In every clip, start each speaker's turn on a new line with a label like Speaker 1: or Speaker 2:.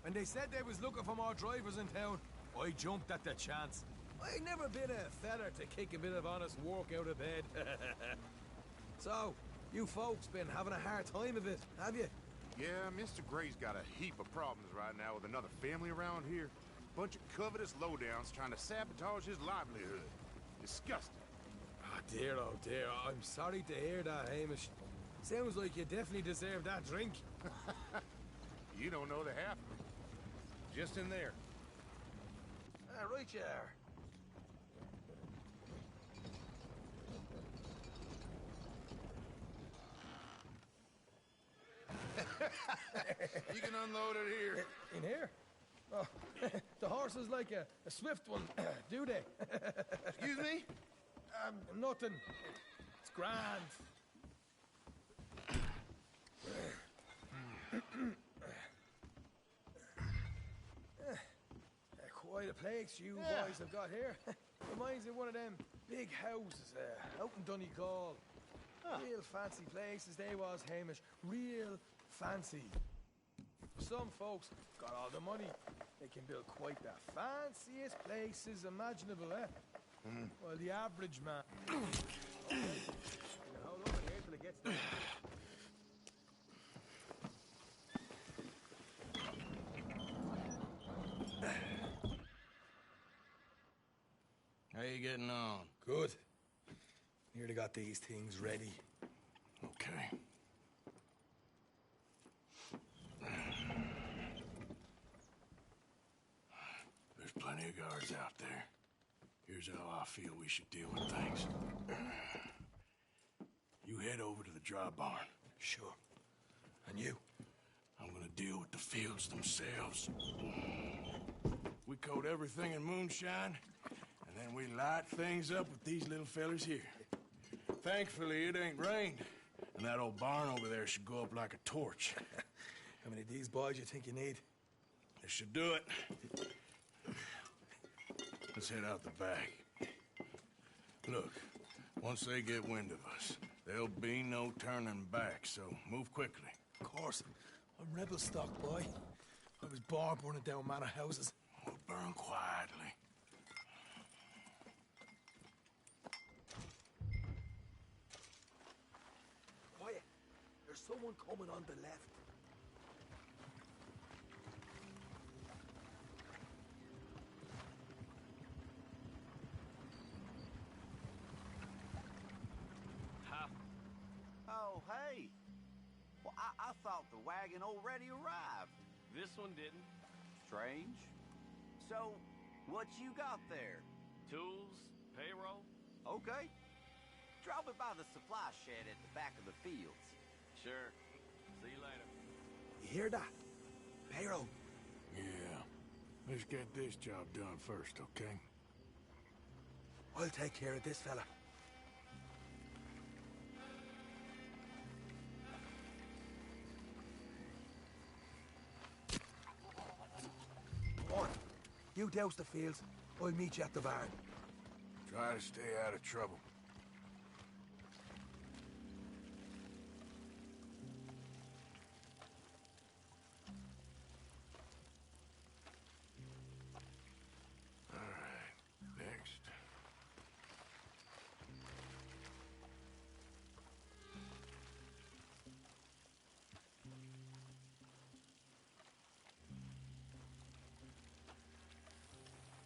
Speaker 1: When they said they was looking for more drivers in town, I jumped at the chance. I never been a feller to kick a bit of honest work out of bed. So, you folks been having a hard time of it, have you?
Speaker 2: Yeah, Mr. Gray's got a heap of problems right now with another family around here. Bunch of covetous lowdowns trying to sabotage his livelihood. Disgusting.
Speaker 1: Oh dear, I'm sorry to hear that, Hamish. Sounds like you definitely deserve that drink.
Speaker 2: You don't know the half of it. Just in there.
Speaker 1: Right you are.
Speaker 2: You can unload it here.
Speaker 1: In here? Oh, the horse is like a swift one, do they?
Speaker 2: Excuse me?
Speaker 1: Nothing. It's grand. Quite a place you boys have got here. Reminds me of one of them big houses out in Donegal. Real fancy places they was, Hamish. Real fancy. Some folks got all the money. They can build quite the fanciest places imaginable, eh? Well, the average man... Okay. Hold over here till it gets there.
Speaker 3: How you getting on?
Speaker 1: Good. Nearly got these things ready.
Speaker 3: Okay. There's plenty of guards out there. Here's how I feel we should deal with things. You head over to the dry barn.
Speaker 1: Sure. And you?
Speaker 3: I'm gonna deal with the fields themselves. We coat everything in moonshine, and then we light things up with these little fellers here. Thankfully, it ain't rained, and that old barn over there should go up like a torch.
Speaker 1: How many of these boys you think you need?
Speaker 3: This should do it. Let's head out the back. Look, once they get wind of us, there'll be no turning back, so move quickly.
Speaker 1: Of course. I'm rebel stock, boy. I was born burning down manor houses.
Speaker 3: We'll burn quietly.
Speaker 1: Quiet. There's someone coming on the left.
Speaker 4: Oh, hey. Well, I thought the wagon already arrived.
Speaker 5: This one didn't.
Speaker 4: Strange. So, what you got there?
Speaker 5: Tools, payroll.
Speaker 4: Okay. Drop it by the supply shed at the back of the fields.
Speaker 5: Sure. See you later.
Speaker 1: You hear that? Payroll.
Speaker 3: Yeah. Let's get this job done first, okay?
Speaker 1: I'll take care of this fella. Come on. You douse the fields. I'll meet you at the barn.
Speaker 3: Try to stay out of trouble. All right, next.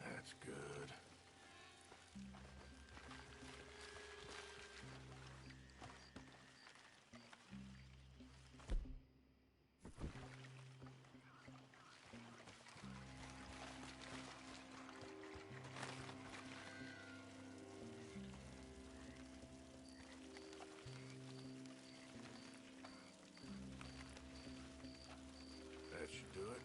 Speaker 3: That's good. That should do it.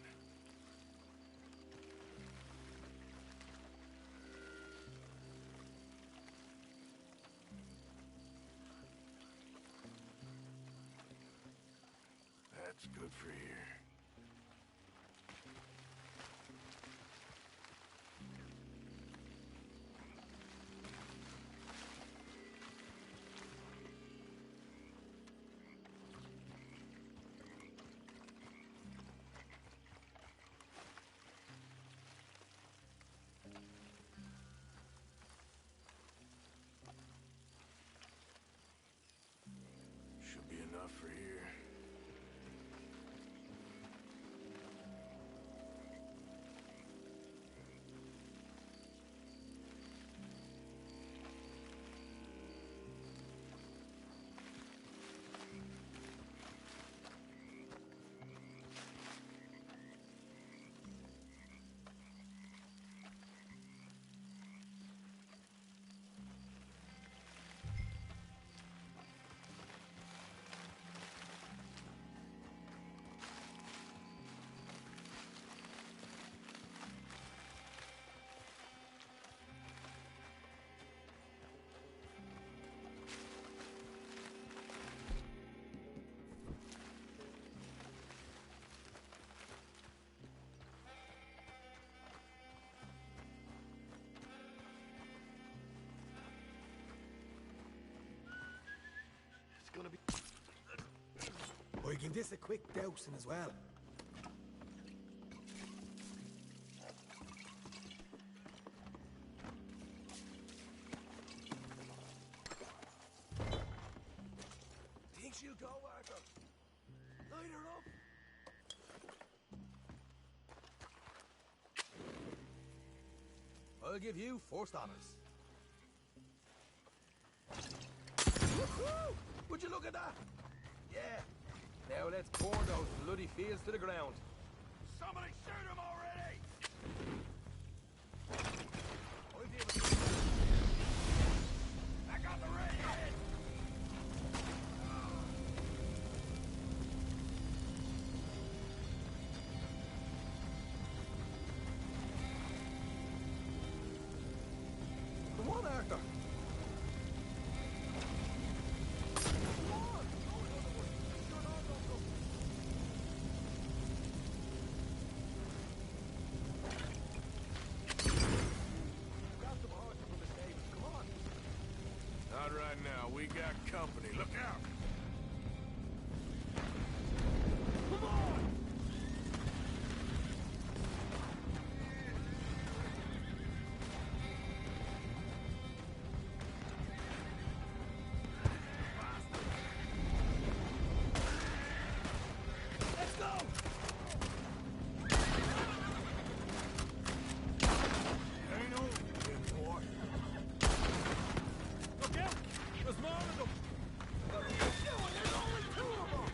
Speaker 3: That's good for here.
Speaker 1: Give this a quick dousing as well. Think she'll go, Arthur? Light her up. I'll give you first honors. Woohoo! Would you look at that? Yeah. Now let's pour those bloody fields to the ground.
Speaker 3: Somebody shoot him already!
Speaker 1: I'll deal with it.
Speaker 3: I got the redhead!
Speaker 1: Come on, Arthur. Come on. Go another one. Sure, no, no, no. Grab some horses from the stables. Come on.
Speaker 3: Not right now. We got company. Look out!
Speaker 1: Come on. Let's go.
Speaker 3: Ain't over yet, boy.
Speaker 1: Look out. There's more of them. What are you doing? There's only two of them.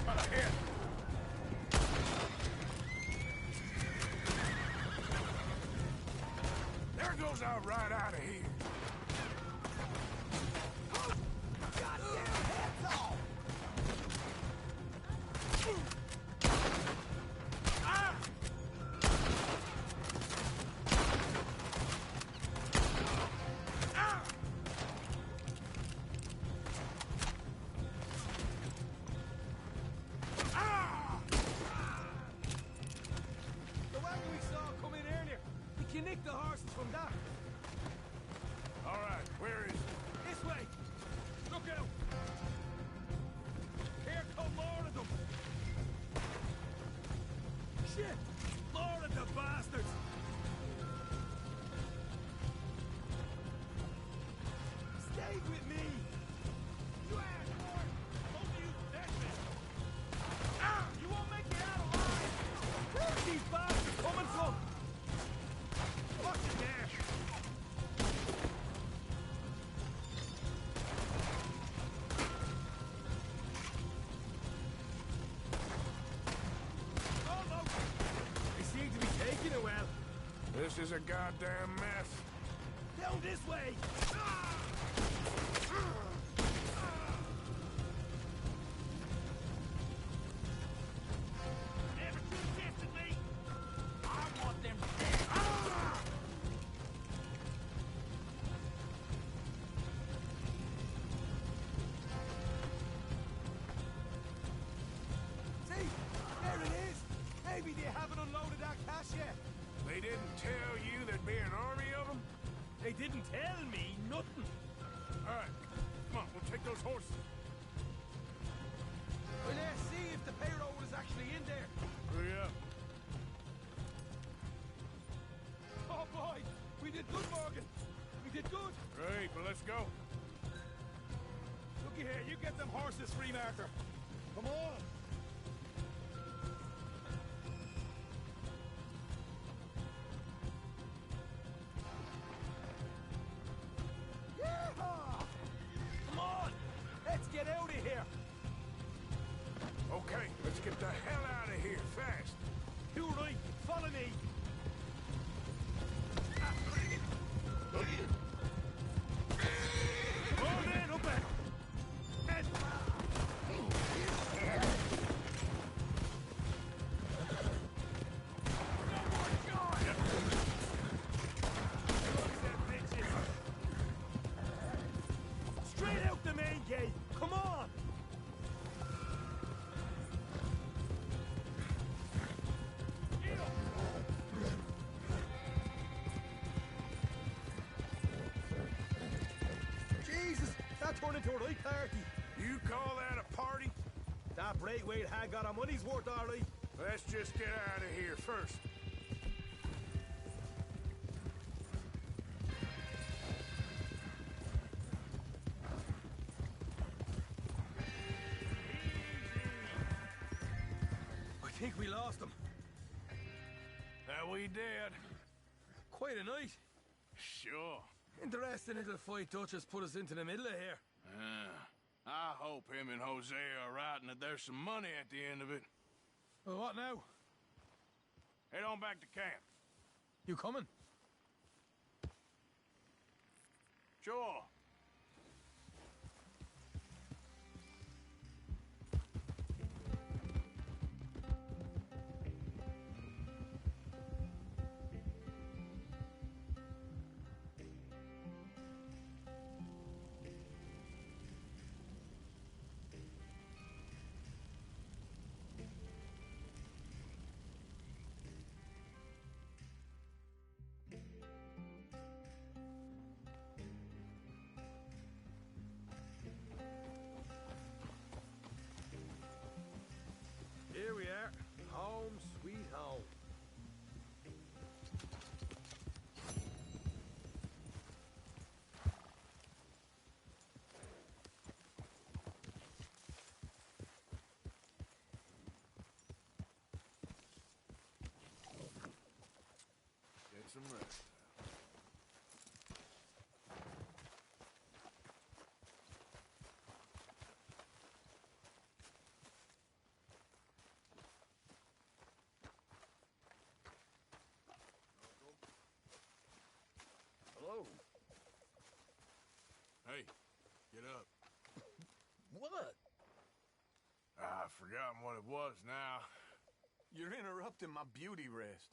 Speaker 3: Got a hit. There goes our right out of here.
Speaker 1: Goddamn heads off.
Speaker 3: Ah! Ah! Ah!
Speaker 1: The wagon we saw come in earlier. You can nick the horses from that.
Speaker 3: All right, where is it?
Speaker 1: This way. Look out. Here come more of them. Shit. More of the bastards. Stay with me. You ass boy. Both of you dead men. Ah! You won't make it out alive. Where's these bastards coming from? Watch it there. Almost. They seem to be taking it well.
Speaker 3: This is a goddamn mess.
Speaker 1: Down this way.
Speaker 4: Never too tested me. I want them dead.
Speaker 1: See? There it is. Maybe they haven't unloaded that cash yet.
Speaker 3: They didn't tell you there'd be an army of them?
Speaker 1: They didn't tell me nothing.
Speaker 3: All right, come on, we'll take those horses.
Speaker 1: Well, let's see if the payroll is actually in there.
Speaker 3: Hurry up.
Speaker 1: Oh, boy. We did good, Morgan. We did good.
Speaker 3: Great, well, let's go.
Speaker 1: Looky here. You get them horses free, Martha. Come on. Yeehaw! Come on. Let's get out of here.
Speaker 3: Okay, let's get the hell out of here fast.
Speaker 1: You right. Follow me. Come on, man. Up there. And... Straight out the main gate. Come on. that turned into a right party.
Speaker 3: You call that a party?
Speaker 1: That Braithwaite had got our money's worth, all right.
Speaker 3: Let's just get out of here first.
Speaker 1: I think we lost them.
Speaker 3: That we did.
Speaker 1: Quite a night.
Speaker 3: Sure.
Speaker 1: Interesting little fight Dutch has put us into the middle of here.
Speaker 3: I hope him and Hosea are right and that there's some money at the end of it.
Speaker 1: Well, what now?
Speaker 3: Head on back to camp.
Speaker 1: You coming?
Speaker 3: Sure.
Speaker 1: Here we are. Home sweet home.
Speaker 3: Get some rest.
Speaker 1: Hello.
Speaker 3: Hey, get up.
Speaker 1: What?
Speaker 3: I've forgotten what it was now.
Speaker 6: You're interrupting my beauty rest.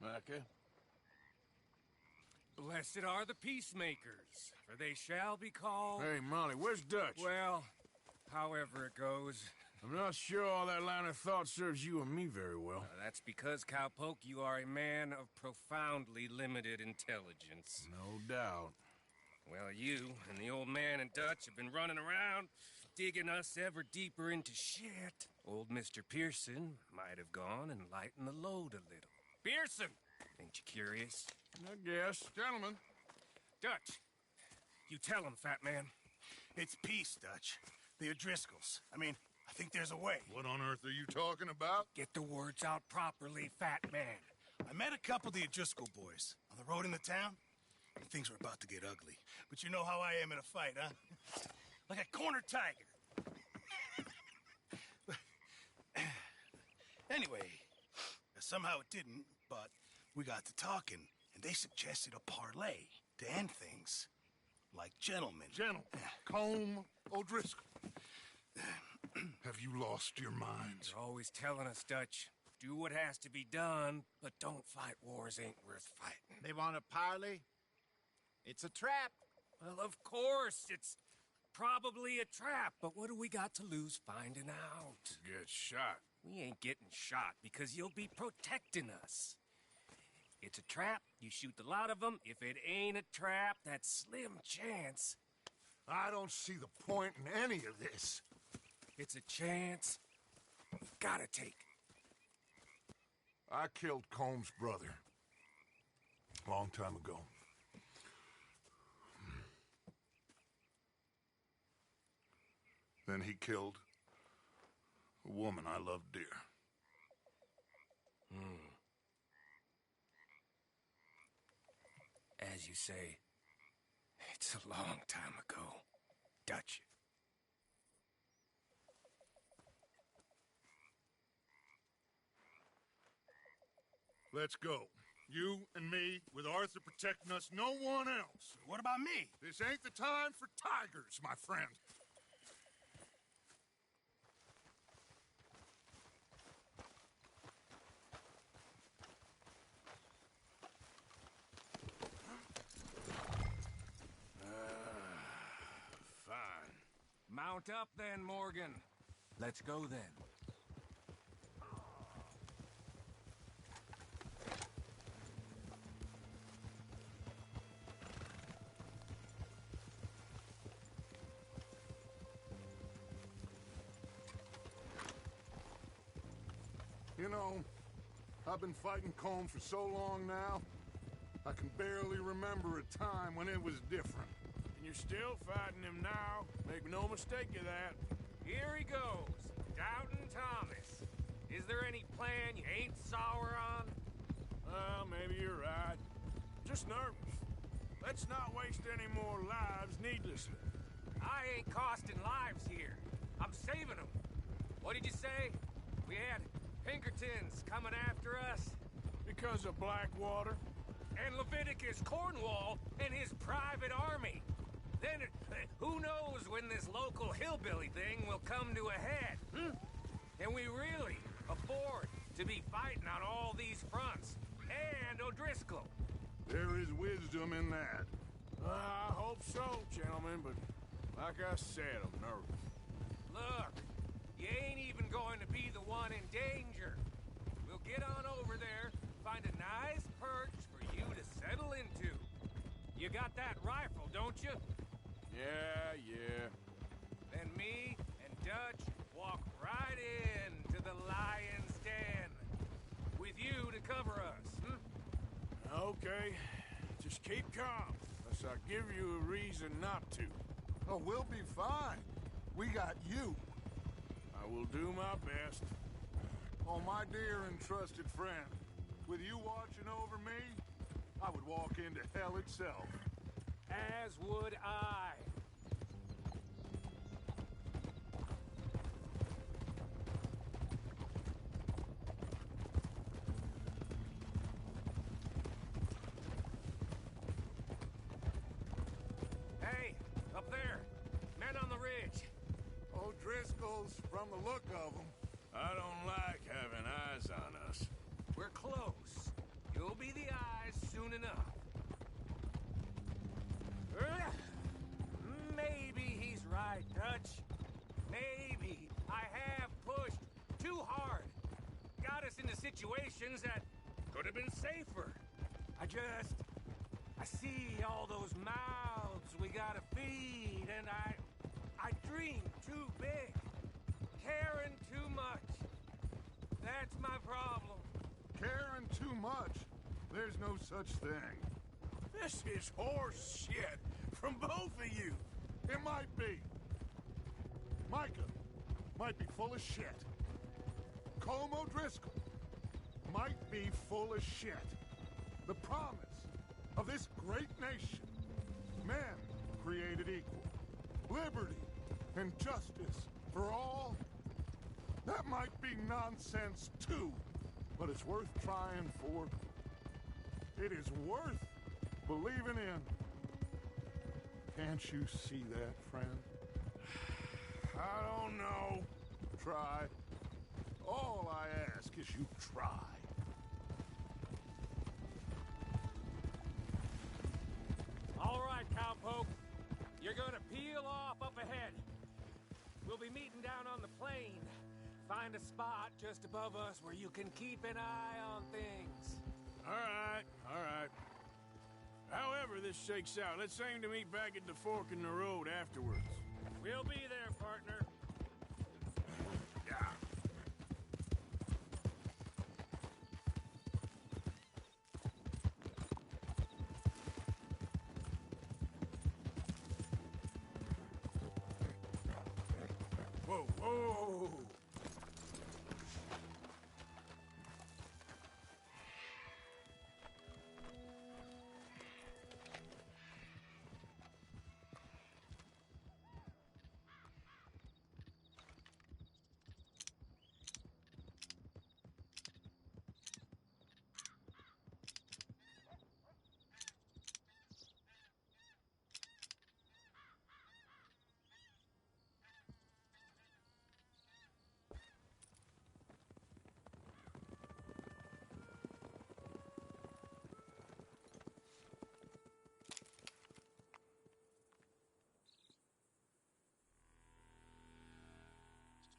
Speaker 3: Micah?
Speaker 7: Blessed are the peacemakers, for they shall be called...
Speaker 3: Hey, Molly, where's Dutch?
Speaker 7: Well, however it goes.
Speaker 3: I'm not sure all that line of thought serves you and me very well.
Speaker 7: That's because, Cowpoke, you are a man of profoundly limited intelligence.
Speaker 3: No doubt.
Speaker 7: Well, you and the old man and Dutch have been running around, digging us ever deeper into shit. Old Mr. Pearson might have gone and lightened the load a little. Pearson! Ain't you curious?
Speaker 3: I guess.
Speaker 2: Gentlemen,
Speaker 7: Dutch, you tell him, fat man.
Speaker 6: It's peace, Dutch. The O'Driscolls. I mean, I think there's a way.
Speaker 2: what on earth are you talking about?
Speaker 7: Get the words out properly, fat man.
Speaker 6: I met a couple of the O'Driscoll boys on the road into town, and things were about to get ugly. But you know how I am in a fight, huh? Like a corner tiger. Anyway, somehow it didn't, but we got to talking, and they suggested a parlay to end things. Like gentlemen.
Speaker 2: Gentlemen, Combe O'Driscoll. Have you lost your minds?
Speaker 7: You're always telling us, Dutch, do what has to be done, but don't fight wars ain't worth fighting.
Speaker 8: They want a parley? It's a trap.
Speaker 7: Well, of course, it's probably a trap, but what do we got to lose finding out?
Speaker 3: Get shot.
Speaker 7: We ain't getting shot because you'll be protecting us. It's a trap, you shoot the lot of them. If it ain't a trap, that's slim chance.
Speaker 2: I don't see the point in any of this.
Speaker 7: It's a chance you gotta take.
Speaker 2: I killed Combs' brother. A long time ago. Then he killed a woman I loved dear.
Speaker 7: As you say, it's a long time ago, Dutch.
Speaker 2: Let's go. You and me, with Arthur protecting us, no one else.
Speaker 6: What about me?
Speaker 2: This ain't the time for tigers, my friend.
Speaker 3: Fine.
Speaker 7: Mount up then, Morgan. Let's go then.
Speaker 9: know, I've been fighting Colm for so long now, I can barely remember a time when it was different.
Speaker 3: And you're still fighting him now. Make no mistake of that.
Speaker 7: Here he goes, Doubting Thomas. Is there any plan you ain't sour on?
Speaker 3: Well, maybe you're right. Just nervous. Let's not waste any more lives needlessly.
Speaker 7: I ain't costing lives here. I'm saving them. What did you say? We had Pinkertons coming after us?
Speaker 3: Because of Blackwater?
Speaker 7: And Leviticus Cornwall and his private army. Then, who knows when this local hillbilly thing will come to a head, Can we really afford to be fighting on all these fronts? And O'Driscoll.
Speaker 9: There is wisdom in that.
Speaker 3: I hope so, gentlemen, but like I said, I'm nervous.
Speaker 7: Look, you ain't even going to be the one in danger. We'll get on over there, find a nice perch for you to settle into. You got that rifle, don't you?
Speaker 3: Yeah.
Speaker 7: Then me and Dutch walk right in to the lion's den. With you to cover us,
Speaker 3: Okay. Just keep calm, unless I give you a reason not to.
Speaker 9: Oh, we'll be fine. We got you.
Speaker 3: I will do my best.
Speaker 9: Oh, my dear and trusted friend. With you watching over me, I would walk into hell itself.
Speaker 7: as would I. Hey, up there. Men on the ridge.
Speaker 9: O'Driscoll's from the look of them.
Speaker 3: I don't like having eyes on us.
Speaker 7: We're close. You'll be the eyes soon enough. Maybe he's right, Dutch. Maybe I have pushed too hard. Got us into situations that could have been safer. I see all those mouths we gotta feed, and I dream too big. Caring too much. That's my problem.
Speaker 9: Caring too much? There's no such thing.
Speaker 3: This is horse shit from both of you.
Speaker 9: It might be. Micah might be full of shit. Colm O'Driscoll might be full of shit. The promise of this great nation. Men created equal. Liberty and justice for all. That might be nonsense too, but it's worth trying for. It is worth believing in. Can't you see that, friend?
Speaker 3: I don't know.
Speaker 9: Try. All I ask is you try.
Speaker 7: All right, cowpoke. You're gonna peel off up ahead. We'll be meeting down on the plain. Find a spot just above us where you can keep an eye on things.
Speaker 3: All right. However this shakes out, let's aim to meet back at the fork in the road afterwards.
Speaker 7: We'll be there, partner.
Speaker 3: Yeah. Whoa.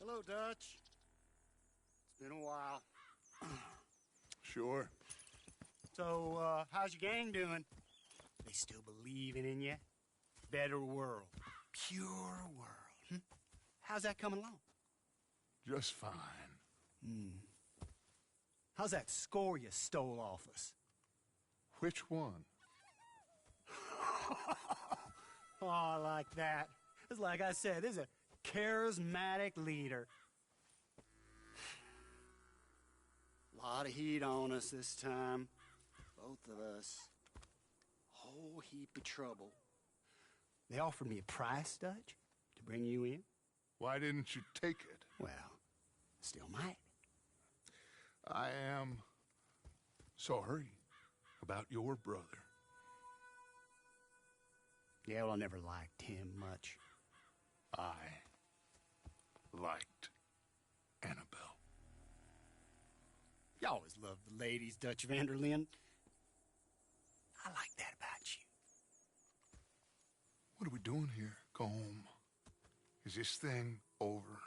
Speaker 10: Hello, Dutch. It's been a while.
Speaker 9: Sure.
Speaker 10: So, how's your gang doing? They still believing in you? Better world. Pure world. How's that coming along?
Speaker 9: Just fine.
Speaker 10: How's that score you stole off us?
Speaker 9: Which one?
Speaker 10: Oh, I like that. It's like I said, this is a charismatic leader. A lot of heat on us this time. Both of us. Whole heap of trouble. They offered me a price, Dutch, to bring you in.
Speaker 9: Why didn't you take it?
Speaker 10: Well, still might.
Speaker 9: I am sorry about your brother.
Speaker 10: Yeah, well, I never liked him much.
Speaker 9: I liked Annabelle.
Speaker 10: You always loved the ladies, Dutch van der Linde. I like that about you.
Speaker 9: What are we doing here, Colm? Is this thing over?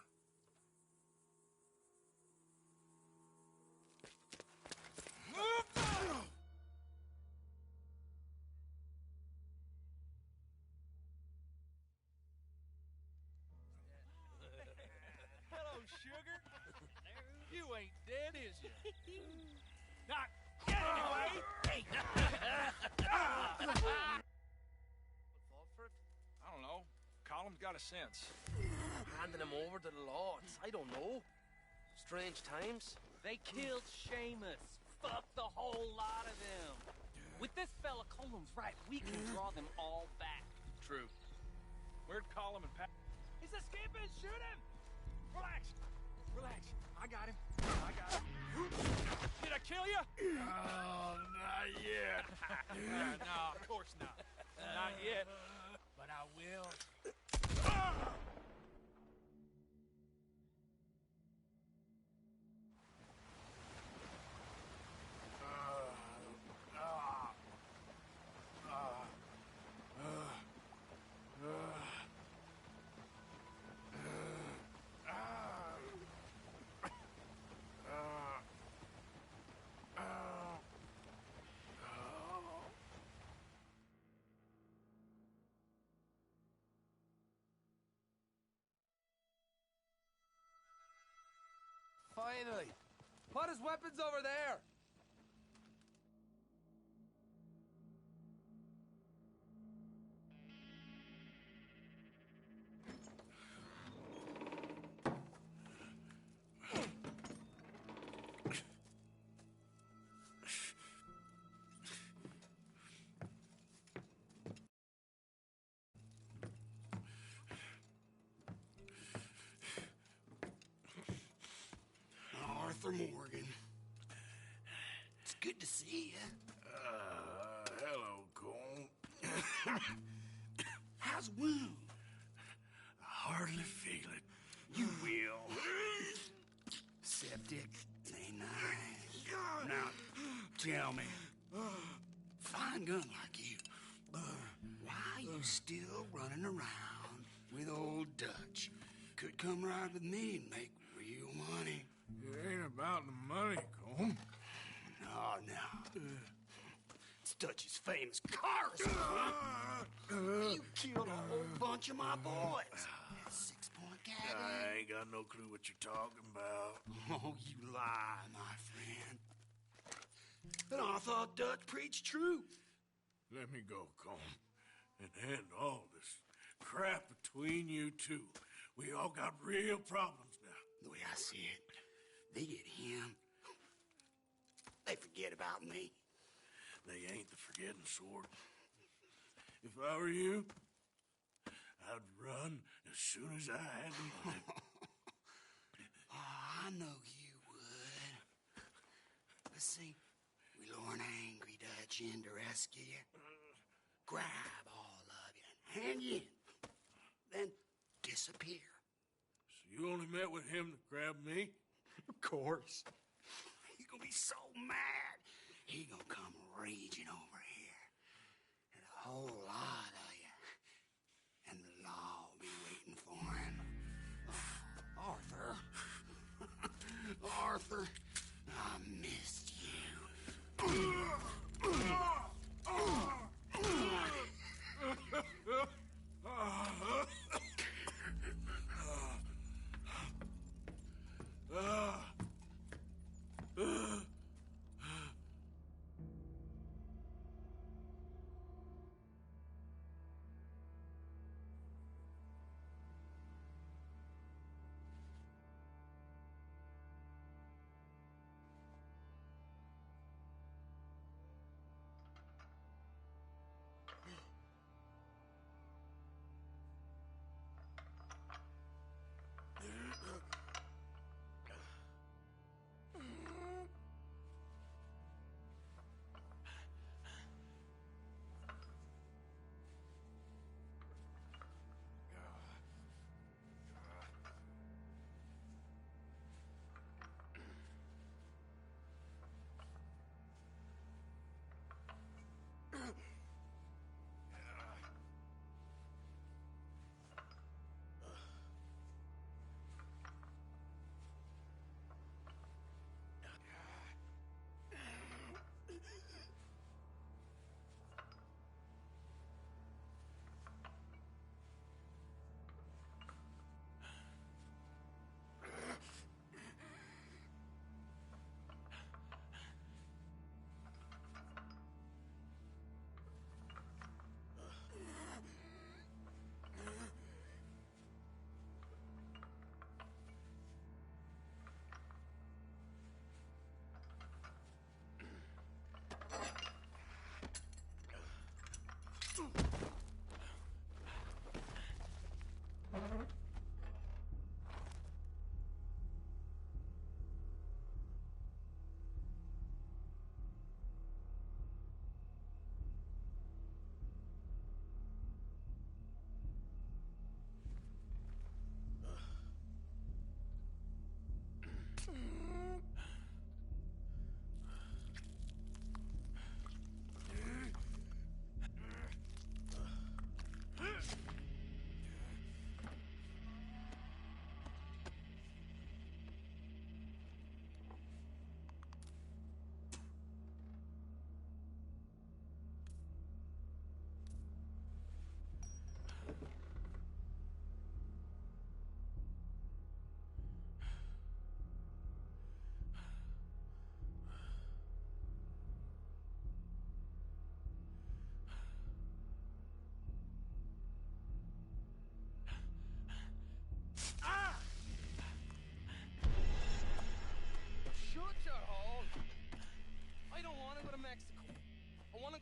Speaker 5: Hello, sugar. You ain't dead, is you? Not yet, anyway. I don't know. Colum's got a sense.
Speaker 11: Handing him over to the lords. I don't know. Strange times.
Speaker 7: They killed Seamus. Fuck the whole lot of them. With this fella Colum's right, we can draw them all back.
Speaker 5: True. Where'd Colum and Pat? He's escaping! Shoot him! Relax. Relax. I got him. I got him. Did I kill you?
Speaker 3: Oh, not yet.
Speaker 5: No, of course not. Not yet. But I will.
Speaker 11: Finally. Put his weapons over there.
Speaker 10: Arthur Morgan. It's good to see you.
Speaker 3: Hello, Colm.
Speaker 10: How's wound?
Speaker 3: I hardly feel it. You will.
Speaker 10: Septic. Ain't nice. Now, tell me. Fine gun like you. Why you still running around with old Dutch? Could come right with me and make real money.
Speaker 3: It ain't about the money, Colm.
Speaker 10: No. It's Dutch's famous car. You killed a whole bunch of my boys. That 6-point cabin.
Speaker 3: I ain't got no clue what you're talking about.
Speaker 10: Oh, you lie, my friend. And I thought Dutch preached true.
Speaker 3: Let me go, Colm, and end all this crap between you two. We all got real problems now.
Speaker 10: The way I see it, they get him. They forget about me.
Speaker 3: They ain't the forgetting sort. If I were you, I'd run as soon as I had the money.
Speaker 10: Oh, I know you would. But see, we lure an angry Dutch in to rescue you. Grab all of you and hand you in. Then disappear.
Speaker 3: So you only met with him to grab me?
Speaker 10: Of course. He's gonna be so mad. He gonna come raging over here. And a whole lot of you. And the law will be waiting for him. Arthur. Arthur, I missed you.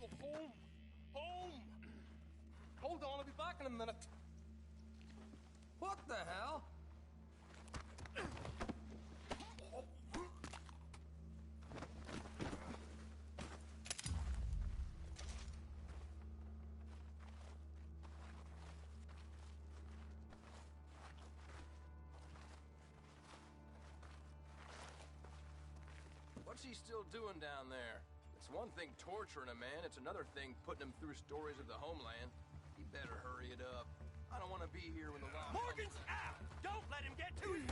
Speaker 11: Home! Home! Hold on, I'll be back in a minute.
Speaker 12: What the hell?
Speaker 11: What's he still doing down there? It's one thing torturing a man, it's another thing putting him through stories of the homeland. He better hurry it up. I don't want to be here when the law...
Speaker 5: Morgan's out! Don't let him get to his...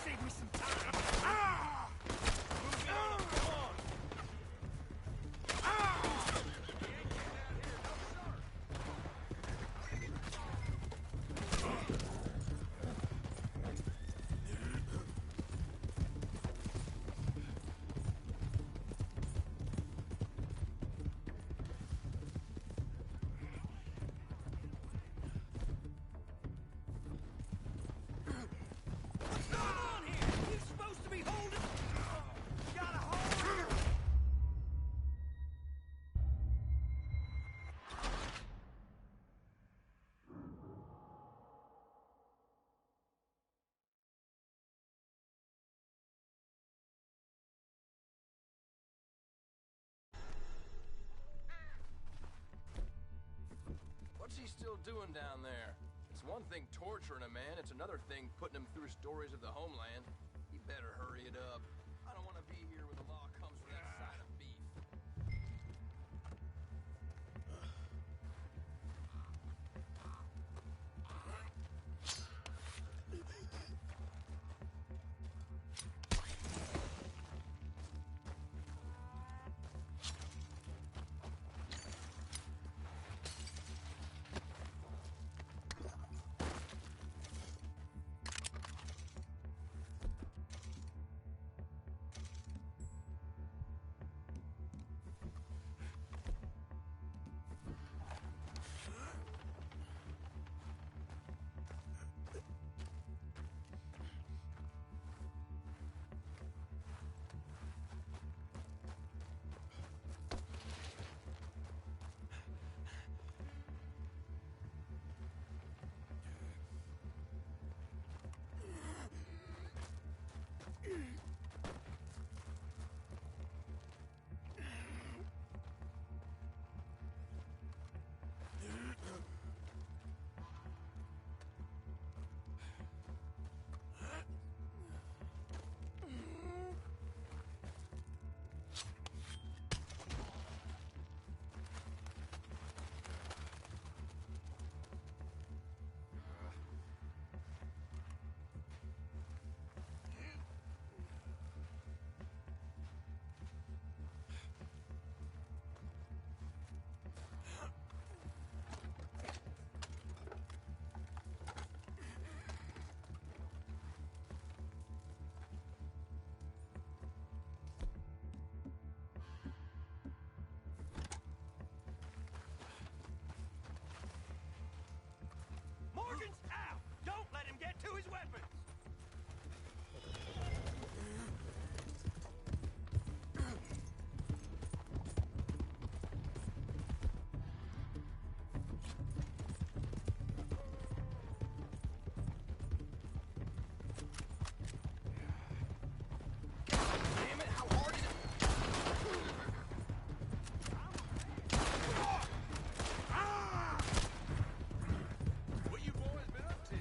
Speaker 10: Save me some time. Ah!
Speaker 5: Move on, come on!
Speaker 11: What's he still doing down there? It's one thing torturing a man, it's another thing putting him through stories of the homeland. He better hurry it up. I don't want to be here when the law comes for that side of beef.
Speaker 5: Morgan's out! Don't let him get to his weapons!
Speaker 11: Damn it, how hard is it?
Speaker 5: What you boys been up to?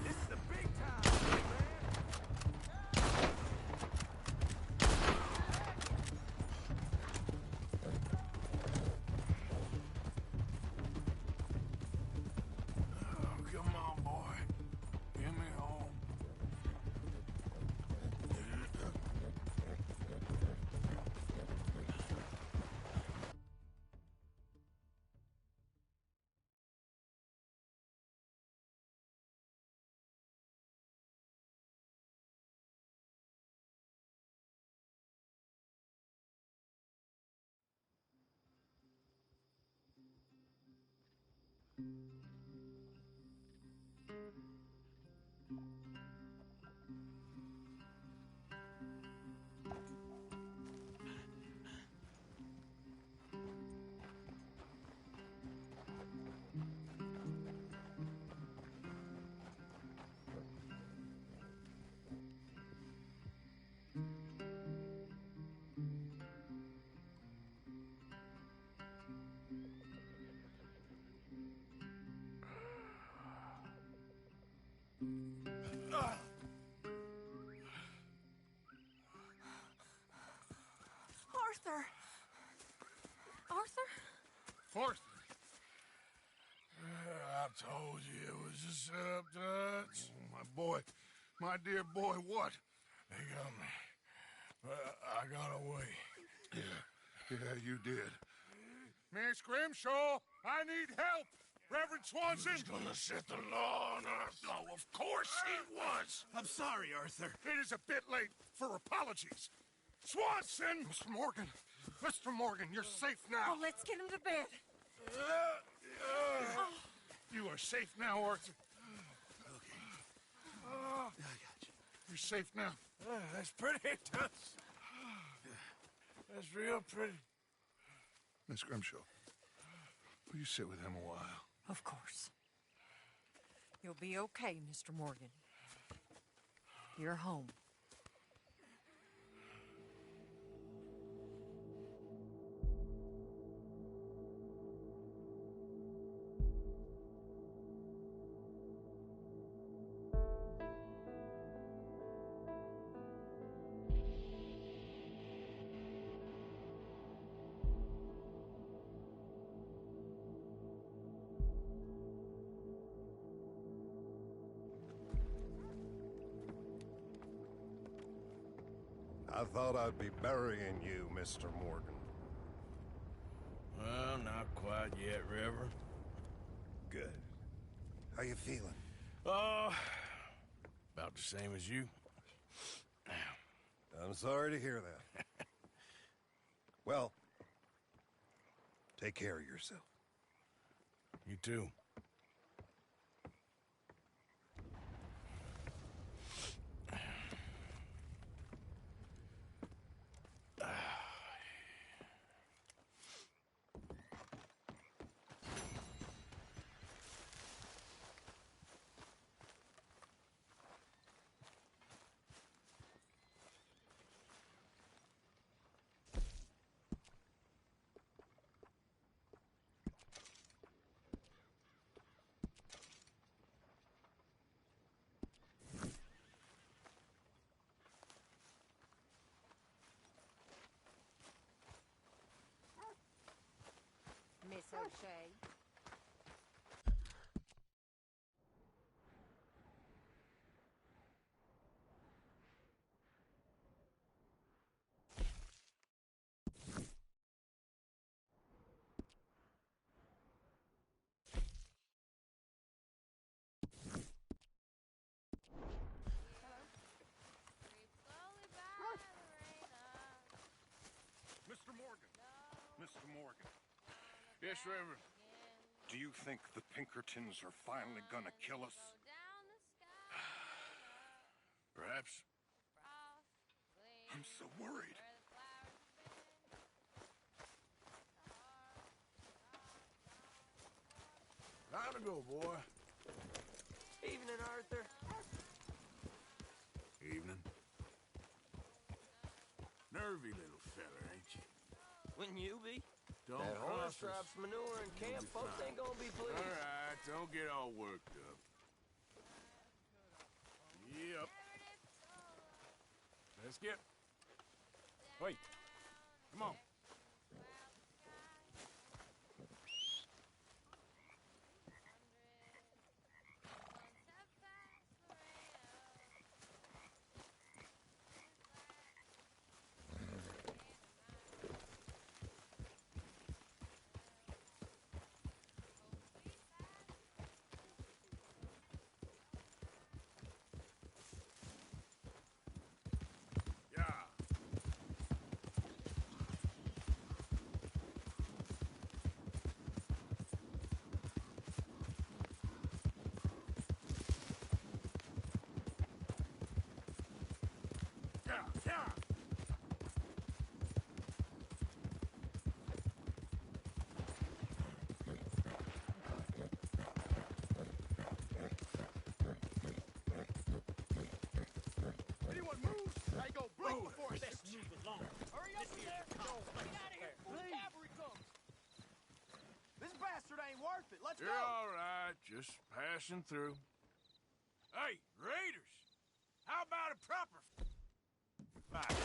Speaker 11: This is the big time, man!
Speaker 3: Oh, come on, boy. Get me home.
Speaker 13: Arthur! Arthur?
Speaker 9: Arthur!
Speaker 3: I told you it was a setup, Dutch.
Speaker 9: My boy. My dear boy, what?
Speaker 3: They got me. But I got away.
Speaker 9: Yeah, you did. Miss Grimshaw, I need help! Reverend Swanson!
Speaker 3: He's gonna set the law on us. Oh, of course he was.
Speaker 6: I'm sorry, Arthur.
Speaker 9: It is a bit late for apologies. Swanson! Mr. Morgan. Mr. Morgan, you're safe now.
Speaker 13: Oh, let's get him to bed.
Speaker 9: You are safe now, Arthur.
Speaker 6: Okay. I got you.
Speaker 9: You're safe now.
Speaker 3: That's pretty, Dutch. That's real pretty.
Speaker 9: Miss Grimshaw, will you sit with him a while?
Speaker 13: Of course. You'll be okay, Mr. Morgan. You're home.
Speaker 14: I thought I'd be burying you, Mr. Morgan.
Speaker 3: Well, not quite yet, Reverend.
Speaker 14: Good. How you feeling?
Speaker 3: Oh, about the same as you.
Speaker 14: I'm sorry to hear that. Well, take care of yourself.
Speaker 3: You too.
Speaker 13: Miss O'Shea.
Speaker 9: Mr. Morgan. Mr. Morgan.
Speaker 3: Yes, Reverend.
Speaker 14: Do you think the Pinkertons are finally gonna kill us?
Speaker 3: Perhaps.
Speaker 14: I'm so worried.
Speaker 3: Time to go, boy.
Speaker 11: Evening, Arthur.
Speaker 3: Evening. Nervy little fella, ain't you?
Speaker 11: Wouldn't you be?
Speaker 3: Don't
Speaker 11: That horse
Speaker 3: cross us.
Speaker 11: drops manure in camp, folks ain't gonna be pleased.
Speaker 3: All right, don't get all worked up. Yep. Let's get... Wait. Come on.
Speaker 5: Anyone move? I go break before this. Hurry up there! Get out of here before the cavalry comes!
Speaker 11: This bastard ain't worth it. Let's
Speaker 3: You're
Speaker 11: go.
Speaker 3: all right. Just passing through. Hey, Raiders! How about a proper fight?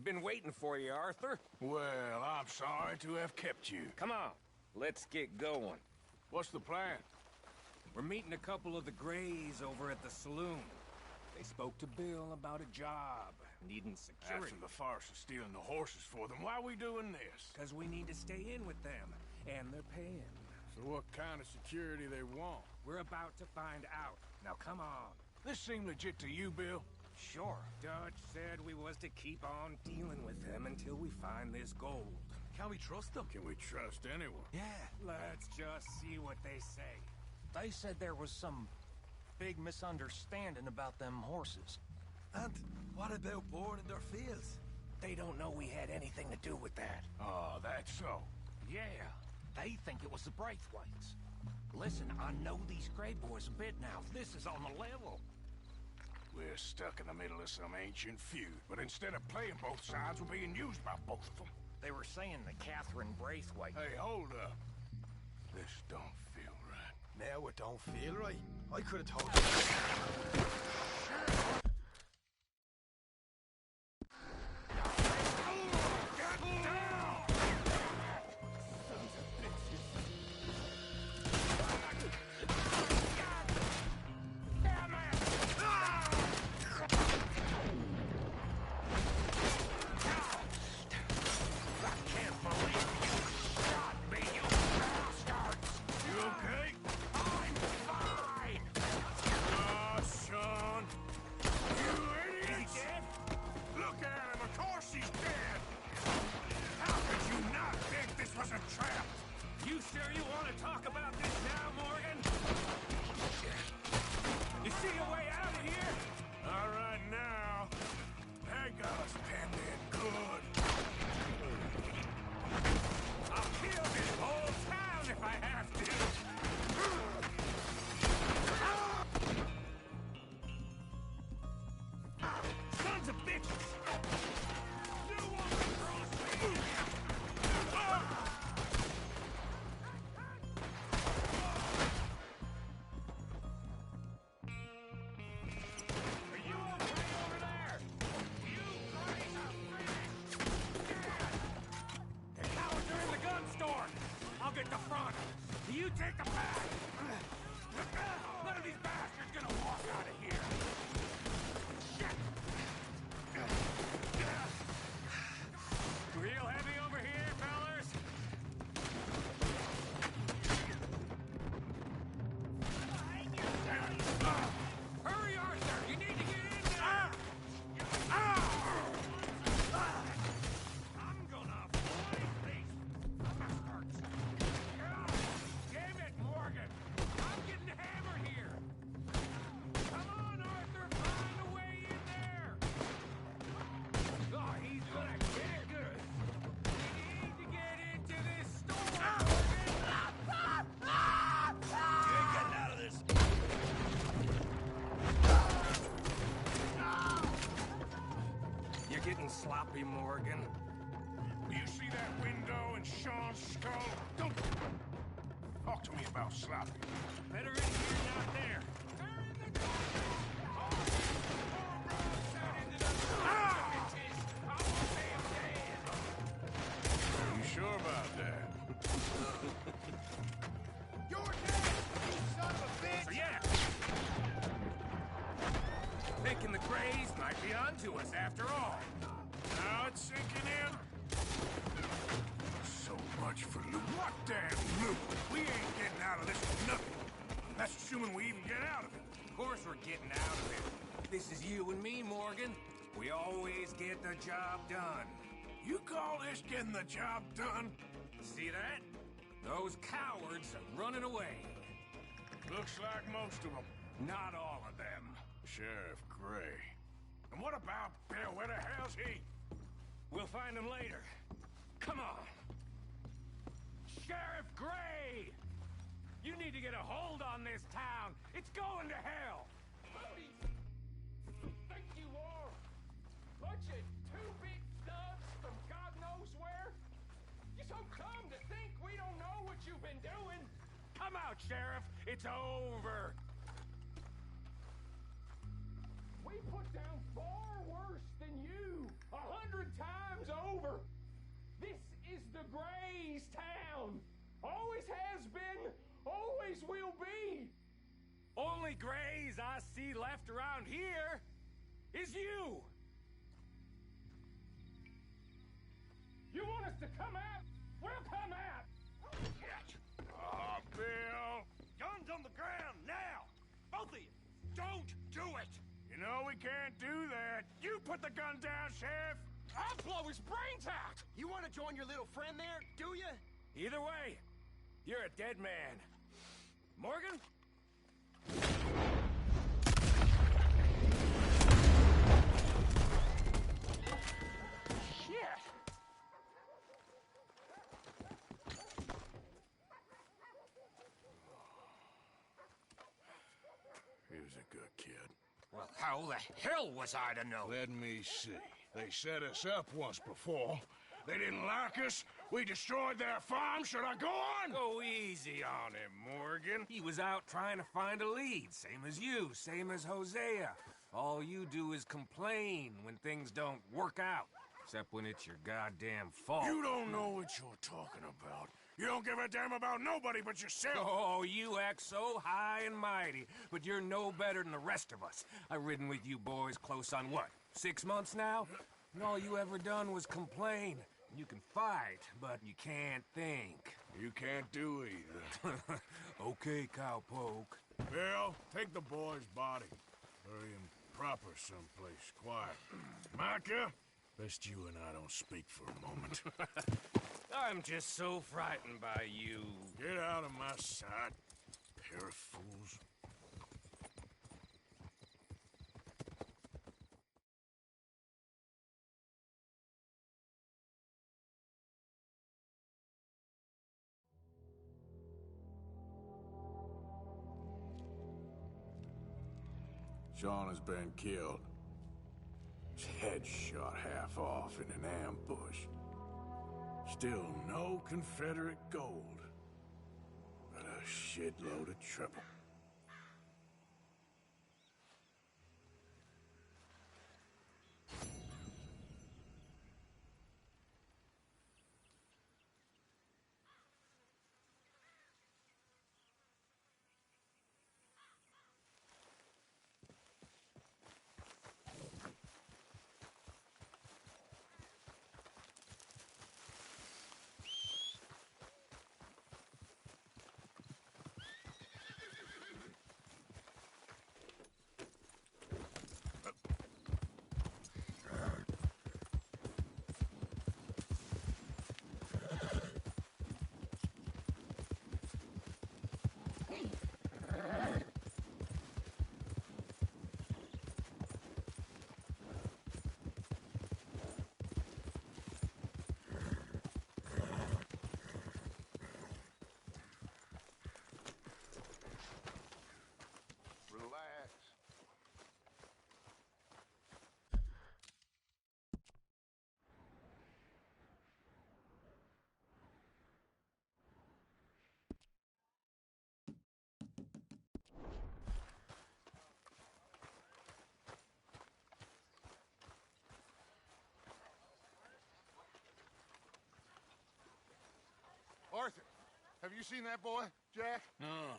Speaker 7: been waiting for you, Arthur.
Speaker 3: Well, I'm sorry to have kept you.
Speaker 7: Come on, let's get going.
Speaker 3: What's the plan?
Speaker 7: We're meeting a couple of the Grays over at the saloon. They spoke to Bill about a job, needing security.
Speaker 3: After the farce of stealing the horses for them, why are we doing this?
Speaker 7: Because we need to stay in with them, and they're paying.
Speaker 3: So what kind of security they want?
Speaker 7: We're about to find out. Now come on.
Speaker 3: This seem legit to you, Bill?
Speaker 7: Sure. Dutch said we was to keep on dealing with them until we find this gold.
Speaker 1: Can we trust them?
Speaker 3: Can we trust anyone?
Speaker 1: Yeah.
Speaker 7: Let's just see what they say.
Speaker 5: They said there was some big misunderstanding about them horses.
Speaker 1: And what about boarding their fields?
Speaker 5: They don't know we had anything to do with that.
Speaker 3: Oh, that's so.
Speaker 5: Yeah, they think it was the Braithwaites. Listen, I know these Gray boys a bit now. This is on the level.
Speaker 3: We're stuck in the middle of some ancient feud, but instead of playing both sides, we're being used by both of them.
Speaker 5: They were saying that Catherine Braithwaite...
Speaker 3: Hey, hold up. This don't feel right.
Speaker 1: Now it don't feel right. I could have told you.
Speaker 7: Sloppy, Morgan.
Speaker 3: Do you see that window in Sean's skull? Don't... Talk to me about Sloppy.
Speaker 7: Better in here, not there.
Speaker 3: You sure about that?
Speaker 2: You're dead, you son of a bitch!
Speaker 7: So yeah. Thinking the Grays might be onto us after all.
Speaker 3: Now it's sinking in. So much for loot. What damn loot? We ain't getting out of this with nothing. That's assuming we even get out of it.
Speaker 7: Of course we're getting out of it. This is you and me, Morgan. We always get the job done.
Speaker 3: You call this getting the job done?
Speaker 7: See that? Those cowards are running away.
Speaker 3: Looks like most of them.
Speaker 7: Not all of them.
Speaker 3: Sheriff Gray. And what about Bill? Where the hell's he?
Speaker 7: We'll find him later. Come on. Sheriff Gray! You need to get a hold on this town. It's going to hell.
Speaker 5: Who think you are? Bunch of two big thugs from God knows where? You so dumb to think we don't know what you've been doing.
Speaker 7: Come out, Sheriff. It's over.
Speaker 5: We put down far worse than you. 100 times. always has been, always will be.
Speaker 7: Only grays I see left around here is you.
Speaker 5: You want us to come out? We'll come out.
Speaker 3: Oh, Bill. Guns on the ground, now. Both of you. Don't do it. You know we can't do that. You put the gun down, Sheriff.
Speaker 5: I'll blow his brains out.
Speaker 12: You want to join your little friend there, do you?
Speaker 7: Either way, you're a dead man. Morgan?
Speaker 5: Shit.
Speaker 3: He was a good kid.
Speaker 10: Well, how the hell was I to know?
Speaker 3: Let me see. They set us up once before. They didn't like us. We destroyed their farm. Should I go on?
Speaker 7: Go easy on him, Morgan. He was out trying to find a lead, same as you, same as Hosea. All you do is complain when things don't work out, except when it's your goddamn fault.
Speaker 3: You don't know what you're talking about. You don't give a damn about nobody but yourself.
Speaker 7: Oh, you act so high and mighty, but you're no better than the rest of us. I've ridden with you boys close on what, 6 months now? And all you ever done was complain. You can fight, but you can't think.
Speaker 3: You can't do either.
Speaker 7: Okay, cowpoke.
Speaker 3: Bill, take the boy's body. Bury him proper someplace quiet. Micah, best you and I don't speak for a moment.
Speaker 7: I'm just so frightened by you.
Speaker 3: Get out of my sight, pair of fools. Sean has been killed. His head shot half off in an ambush. Still no Confederate gold, but a shitload of trouble.
Speaker 9: Arthur, have you seen that boy, Jack?
Speaker 3: No.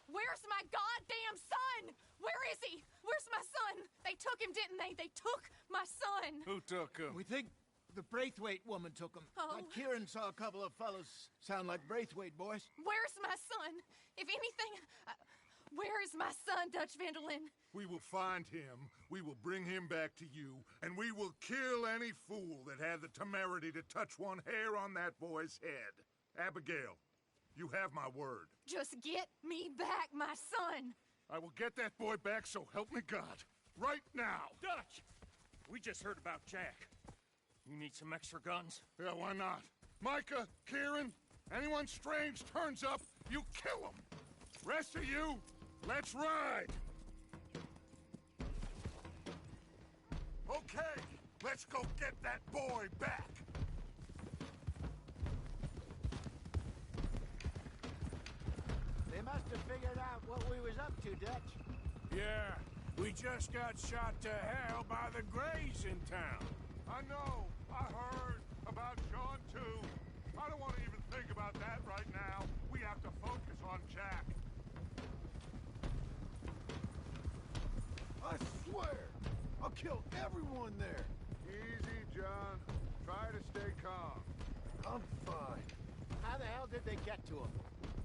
Speaker 15: Where's my goddamn son? Where is he? Where's my son? They took him, didn't they? They took my son.
Speaker 3: Who took him?
Speaker 16: We think the Braithwaite woman took him.
Speaker 15: Oh.
Speaker 16: Kieran saw a couple of fellows sound like Braithwaite boys.
Speaker 15: Where's my son? If anything, where is my son, Dutch Vanderlyn?
Speaker 9: We will find him, we will bring him back to you, and we will kill any fool that had the temerity to touch one hair on that boy's head. Abigail, you have my word.
Speaker 15: Just get me back, my son.
Speaker 9: I will get that boy back, so help me God. Right now.
Speaker 7: Dutch! We just heard about Jack. You need some extra guns?
Speaker 9: Yeah, why not? Micah, Kieran, anyone strange turns up, you kill him. Rest of you, let's ride. Okay, let's go get that boy back.
Speaker 16: They must have figured out what we was up to, Dutch.
Speaker 3: Yeah, we just got shot to hell by the Greys in town.
Speaker 9: I know. I heard about Sean, too. I don't want to even think about that right now. We have kill everyone there. Easy, John. Try to stay calm. I'm fine.
Speaker 16: How the hell did they get to him?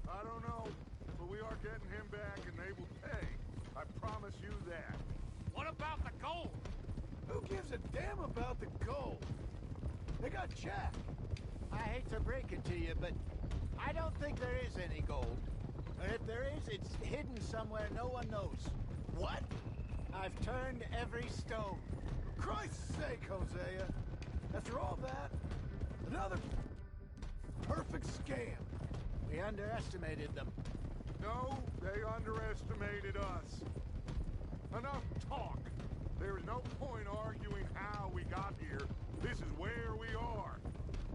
Speaker 9: I don't know, but we are getting him back and they will pay. I promise you that.
Speaker 12: What about the gold?
Speaker 9: Who gives a damn about the gold? They got Jack.
Speaker 16: I hate to break it to you, but I don't think there is any gold. And if there is, it's hidden somewhere no one knows.
Speaker 9: What?
Speaker 16: I've turned every stone.
Speaker 9: For Christ's sake, Hosea. After all that, another perfect scam.
Speaker 16: We underestimated them.
Speaker 9: No, they underestimated us. Enough talk. There is no point arguing how we got here. This is where we are.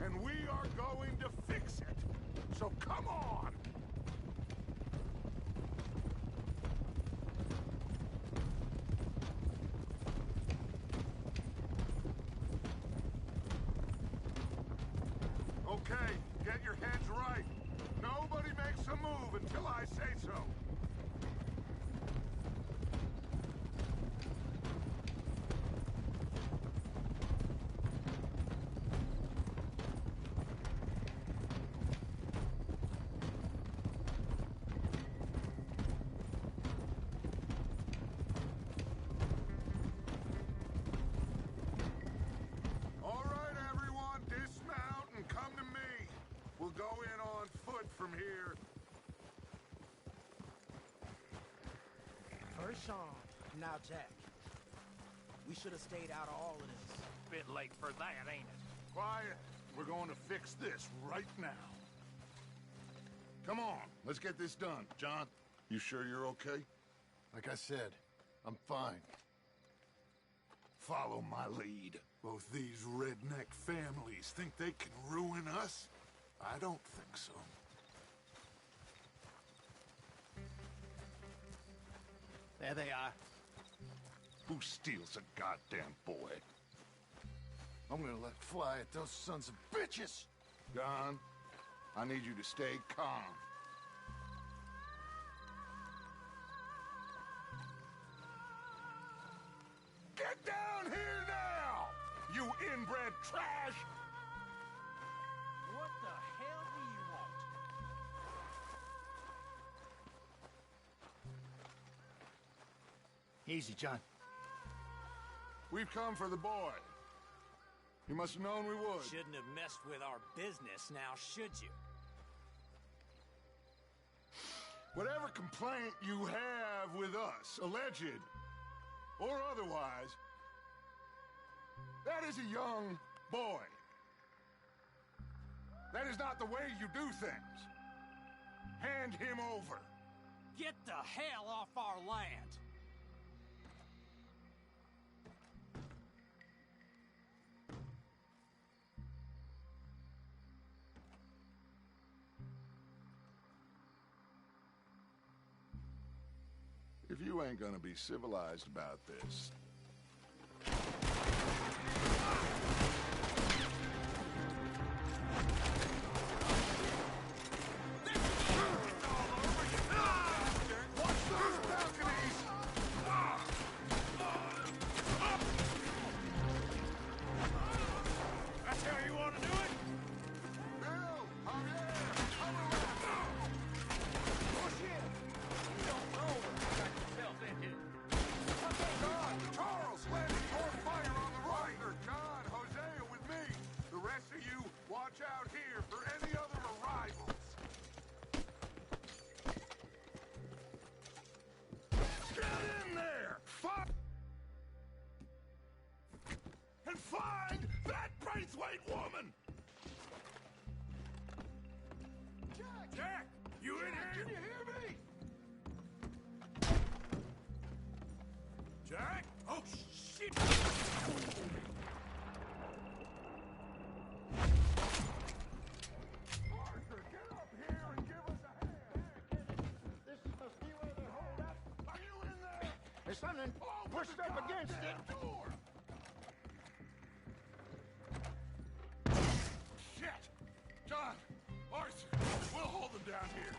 Speaker 9: And we are going to fix it. So come on! Okay, get your heads right. Nobody makes a move until I say so. All right, everyone, dismount and come to me. We'll go in on foot from here.
Speaker 12: First Sean, now Jack. We should have stayed out of all of this.
Speaker 5: Bit late for that, ain't it?
Speaker 9: Quiet. We're going to fix this right now. Come on, let's get this done. John, you sure you're okay? Like I said, I'm fine. Follow my lead. Both these redneck families think they can ruin us? I don't think so.
Speaker 16: There they are.
Speaker 9: Who steals a goddamn boy? I'm gonna let fly at those sons of bitches! Don, I need you to stay calm. Get down here now! You inbred trash!
Speaker 12: What the hell do you want?
Speaker 16: Easy, John.
Speaker 9: We've come for the boy. You must have known we would.
Speaker 12: Shouldn't have messed with our business now, should you?
Speaker 9: Whatever complaint you have with us, alleged or otherwise, that is a young boy. That is not the way you do things. Hand him over.
Speaker 12: Get the hell off our land!
Speaker 9: If you ain't gonna be civilized about this... Find that Braithwaite woman! Jack! You in here? Can you hear me? Jack? Oh, shit! Arthur, get up here and give us a hand!
Speaker 16: This must be where they're holed up.
Speaker 9: Are you in there?
Speaker 16: There's something pushed up against it.
Speaker 9: Door! Shit! John! Arthur! We'll hold them down here.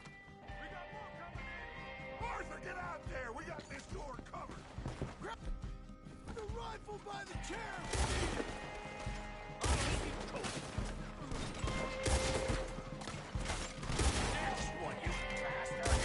Speaker 9: We got more coming in! Arthur, get out there! We got this door covered! Grab... rifle by the chair!
Speaker 10: Next one, you bastard!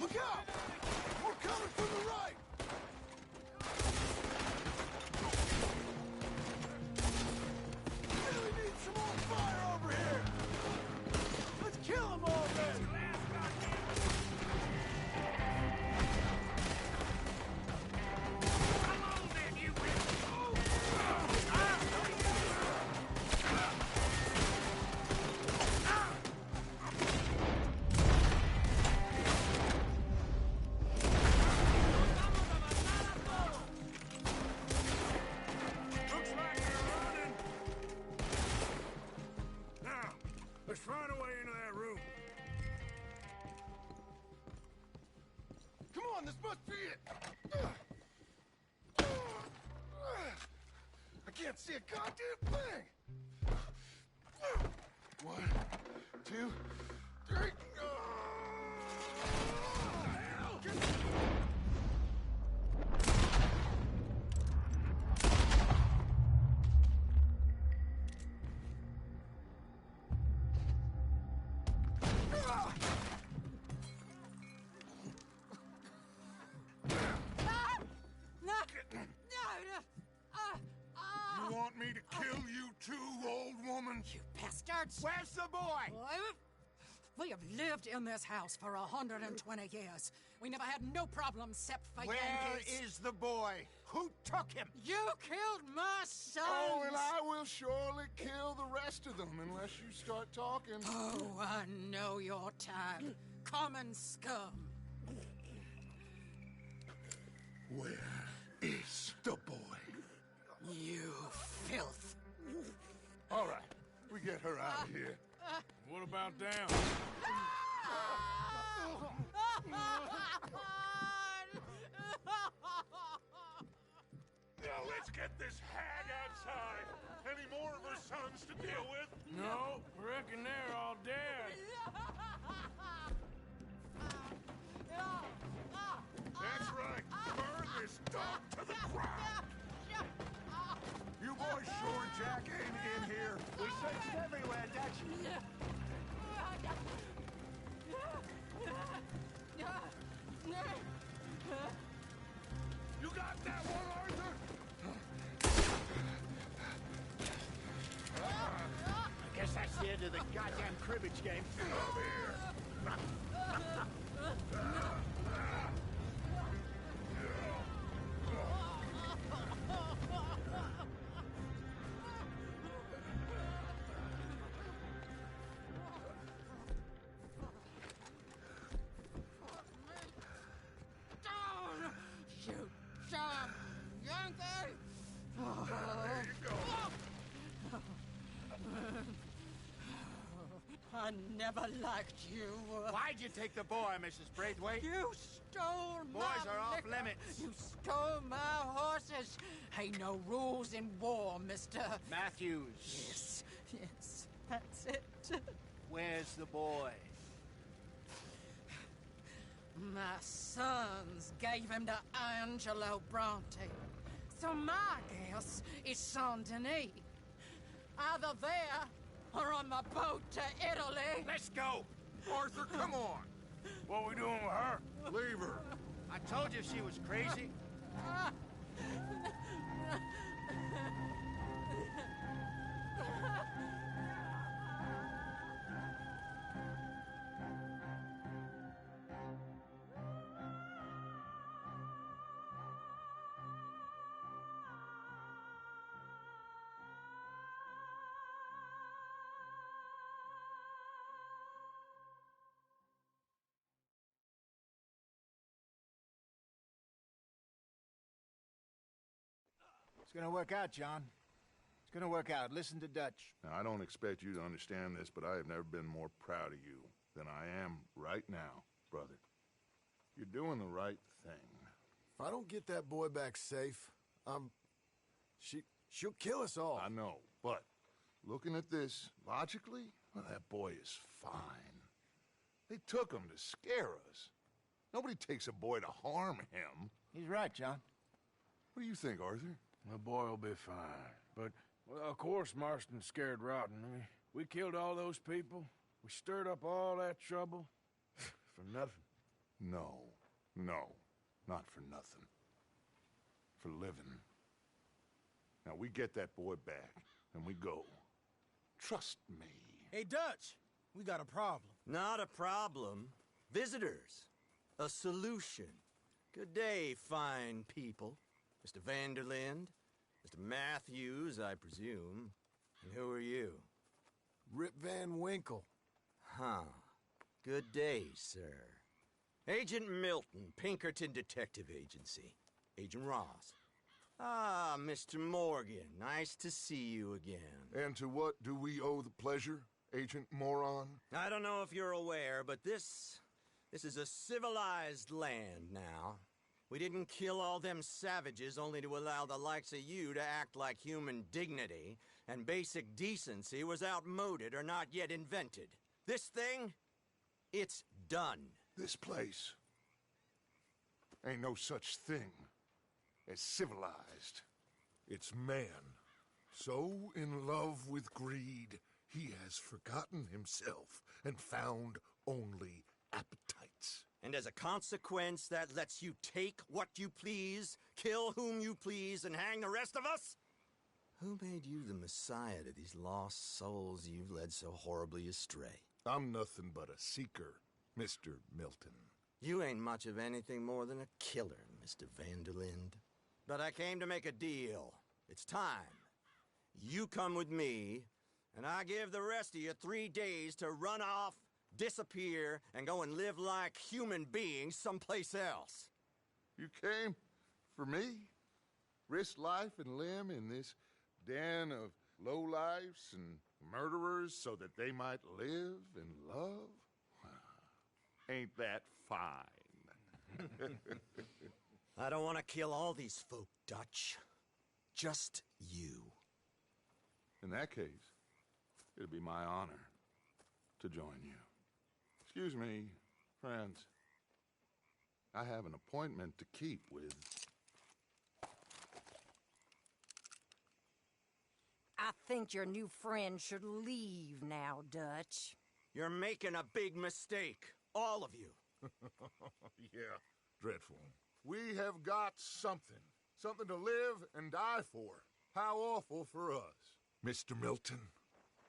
Speaker 9: Look out! We're coming from the right! Really need some more fire over here! Let's kill them all then!
Speaker 3: Looks like they're running. Now, let's find a way into that room.
Speaker 9: Come on, this must be it! I can't see a goddamn thing! 1, 2, 3... You want me to kill you too, old woman?
Speaker 13: You bastards!
Speaker 16: Where's the boy?
Speaker 13: We have lived in this house for 120 years. We never had no problems except for
Speaker 16: Where
Speaker 13: Yankees.
Speaker 16: is the boy? Who took him?
Speaker 13: You killed my son!
Speaker 9: Oh, and I will surely kill the rest of them unless you start talking.
Speaker 13: Oh, I know your type. Common scum.
Speaker 9: Where is the boy?
Speaker 13: You filth.
Speaker 9: All right, we get her out of here.
Speaker 3: What about down?
Speaker 9: Now let's get this hag outside. Any more of her sons to deal with?
Speaker 3: No, reckon they're all dead.
Speaker 9: That's right. Burn this dog to the ground. You boys sure Jack ain't in here?
Speaker 16: We searched everywhere, Dutch.
Speaker 9: You got that one, Arthur?
Speaker 16: I guess that's the end of the goddamn cribbage game.
Speaker 9: Come here.
Speaker 13: You dumb Yankee!
Speaker 9: There you go.
Speaker 13: I never liked you.
Speaker 16: Why'd you take the boy, Mrs. Braithwaite?
Speaker 13: You stole my
Speaker 16: Boys are off
Speaker 13: liquor.
Speaker 16: limits.
Speaker 13: You stole my horses. Ain't no rules in war, mister.
Speaker 16: Matthews.
Speaker 13: Yes, yes, that's it.
Speaker 16: Where's the boy?
Speaker 13: My sons gave him to Angelo Bronte. So my guess is Saint Denis. Either there or on the boat to Italy.
Speaker 16: Let's go.
Speaker 9: Arthur, come on.
Speaker 3: What we doing with her?
Speaker 9: Leave her.
Speaker 16: I told you she was crazy. It's gonna work out, John. It's gonna work out. Listen to Dutch.
Speaker 9: Now, I don't expect you to understand this, but I have never been more proud of you than I am right now, brother. You're doing the right thing.
Speaker 3: If I don't get that boy back safe, she'll kill us all.
Speaker 9: I know, but looking at this logically, well, that boy is fine. They took him to scare us. Nobody takes a boy to harm him.
Speaker 16: He's right, John.
Speaker 9: What do you think, Arthur?
Speaker 3: The boy will be fine. But, well, of course, Marston's scared rotten. I mean, we killed all those people. We stirred up all that trouble. For nothing.
Speaker 9: No, not for nothing. For living. Now, we get that boy back, and we go. Trust me.
Speaker 12: Hey, Dutch, we got a problem.
Speaker 17: Not a problem. Visitors. A solution. Good day, fine people. Mr. Vanderlind, Mr. Matthews, I presume. And who are you?
Speaker 3: Rip Van Winkle.
Speaker 17: Huh. Good day, sir. Agent Milton, Pinkerton Detective Agency. Agent Ross. Ah, Mr. Morgan, nice to see you again.
Speaker 9: And to what do we owe the pleasure, Agent Moron?
Speaker 17: I don't know if you're aware, but this is a civilized land now. We didn't kill all them savages only to allow the likes of you to act like human dignity and basic decency was outmoded or not yet invented. This thing, it's done.
Speaker 9: This place ain't no such thing as civilized. It's man, so in love with greed, he has forgotten himself and found only appetites.
Speaker 17: And as a consequence, that lets you take what you please, kill whom you please, and hang the rest of us? Who made you the messiah to these lost souls you've led so horribly astray?
Speaker 9: I'm nothing but a seeker, Mr. Milton.
Speaker 17: You ain't much of anything more than a killer, Mr. Vanderlind. But I came to make a deal. It's time. You come with me, and I give the rest of you 3 days to run off, disappear, and go and live like human beings someplace else.
Speaker 9: You came for me? Risk life and limb in this den of lowlifes and murderers so that they might live and love? Ain't that fine?
Speaker 17: I don't want to kill all these folk, Dutch. Just you.
Speaker 9: In that case, it'll be my honor to join you. Excuse me, friends. I have an appointment to keep with...
Speaker 13: I think your new friend should leave now, Dutch.
Speaker 17: You're making a big mistake. All of you.
Speaker 9: Yeah, dreadful. We have got something. Something to live and die for. How awful for us. Mr. Milton,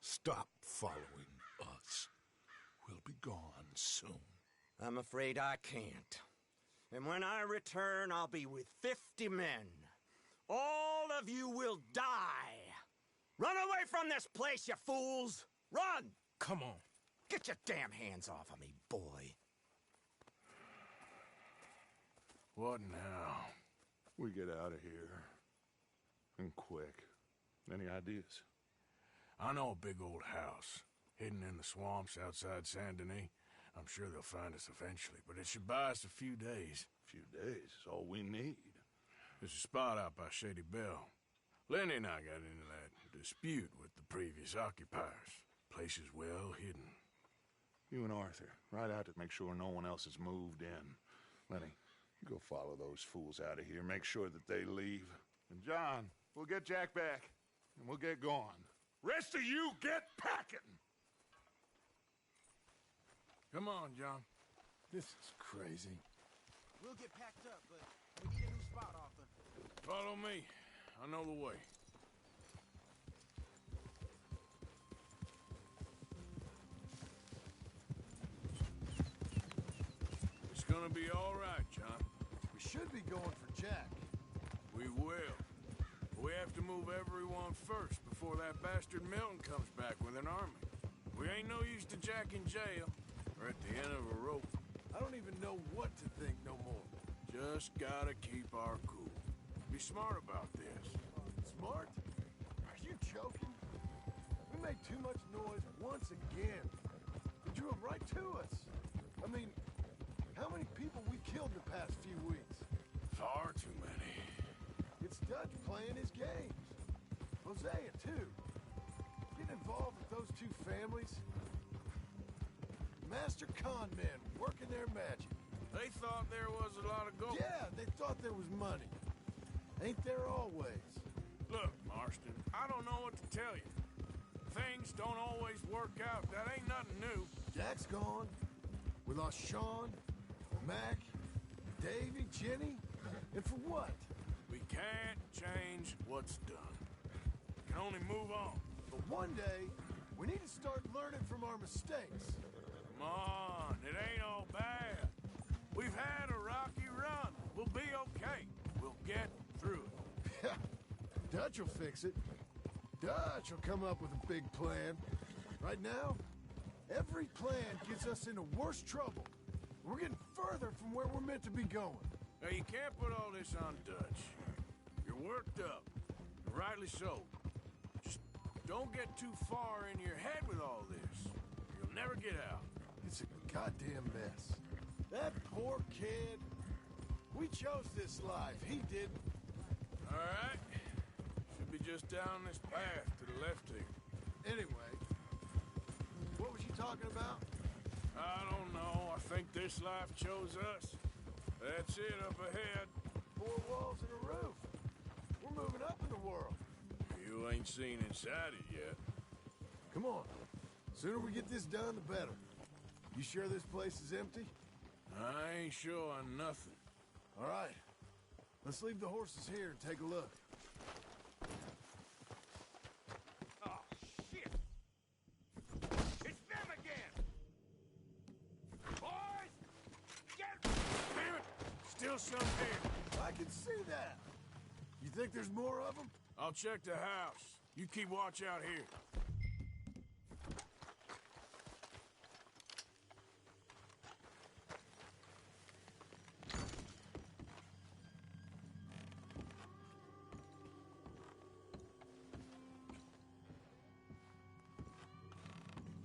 Speaker 9: stop following us. We'll be gone soon.
Speaker 17: I'm afraid I can't. And when I return, I'll be with 50 men. All of you will die. Run away from this place, you fools! Run!
Speaker 6: Come on.
Speaker 17: Get your damn hands off of me, boy.
Speaker 3: What now?
Speaker 9: We get out of here. And quick. Any ideas?
Speaker 3: I know a big old house, hidden in the swamps outside Saint Denis. I'm sure they'll find us eventually, but it should buy us a few days.
Speaker 9: A few days is all we need.
Speaker 3: There's a spot out by Shady Bell. Lenny and I got into that dispute with the previous occupiers. Place is well hidden.
Speaker 9: You and Arthur, ride out to make sure no one else has moved in. Lenny, you go follow those fools out of here. Make sure that they leave. And John, we'll get Jack back, and we'll get going. Rest of you, get packing!
Speaker 3: Come on, John. This is crazy.
Speaker 12: We'll get packed up, but we need a new spot, Arthur.
Speaker 3: Follow me. I know the way. It's gonna be all right, John.
Speaker 6: We should be going for Jack.
Speaker 3: We will. We have to move everyone first before that bastard Milton comes back with an army. We ain't no use to Jack in jail or at the end of a rope.
Speaker 6: I don't even know what to think no more.
Speaker 3: Just gotta keep our cool. Be smart about this.
Speaker 6: Smart? Are you
Speaker 9: joking? We made too much noise once again. They drew them right to us. I mean, how many people we killed in the past few weeks?
Speaker 3: Far too many.
Speaker 9: It's Dutch playing his games. Hosea, too. Getting involved with those two families. Master con men working their magic.
Speaker 3: They thought there was a lot of gold.
Speaker 9: Yeah, they thought there was money. Ain't there always?
Speaker 3: Look, Marston, I don't know what to tell you. Things don't always work out. That ain't nothing new.
Speaker 9: Jack's gone. We lost Sean, Mac, Davy, Jenny. And for what?
Speaker 3: We can't change what's done. We can only move on.
Speaker 9: But one day, we need to start learning from our mistakes.
Speaker 3: Come on, it ain't all bad. We've had a rocky run. We'll be okay. We'll get through it.
Speaker 9: Yeah, Dutch will fix it. Dutch will come up with a big plan. Right now, every plan gets us into worse trouble. We're getting further from where we're meant to be going.
Speaker 3: Now, you can't put all this on Dutch. You're worked up, and rightly so. Just don't get too far in your head with all this. You'll never get out.
Speaker 9: It's a goddamn mess. That poor kid. We chose this life. He didn't.
Speaker 3: All right. Should be just down this path to the left here.
Speaker 9: Anyway, what was you talking about?
Speaker 3: I don't know. I think this life chose us. That's it up ahead.
Speaker 9: 4 walls and a roof. We're moving up in the world.
Speaker 3: You ain't seen inside it yet.
Speaker 9: Come on. Sooner we get this done, the better. You sure this place is empty?
Speaker 3: I ain't sure on nothing.
Speaker 9: All right. Let's leave the horses here and take a look.
Speaker 5: Oh, shit! It's them again! Boys! Get...
Speaker 3: Damn it! Still some here.
Speaker 9: I can see that. You think there's more of them?
Speaker 3: I'll check the house. You keep watch out here.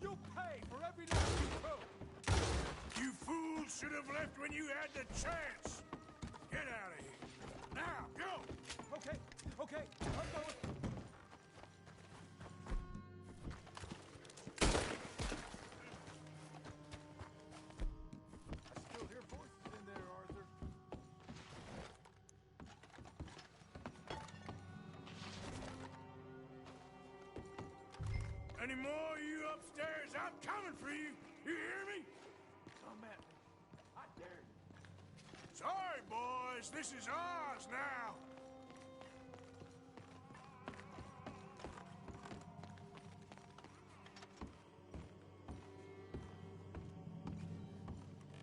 Speaker 5: You pay for every last you took!
Speaker 3: You fools should have left when you had the chance. Get out of here. Now, go!
Speaker 5: Okay, okay, I'm going.
Speaker 9: I still hear voices in there, Arthur.
Speaker 3: Any more of you upstairs? I'm coming for you. You hear me?
Speaker 5: Come at me. I dare you.
Speaker 3: Sorry, boys. This is ours now.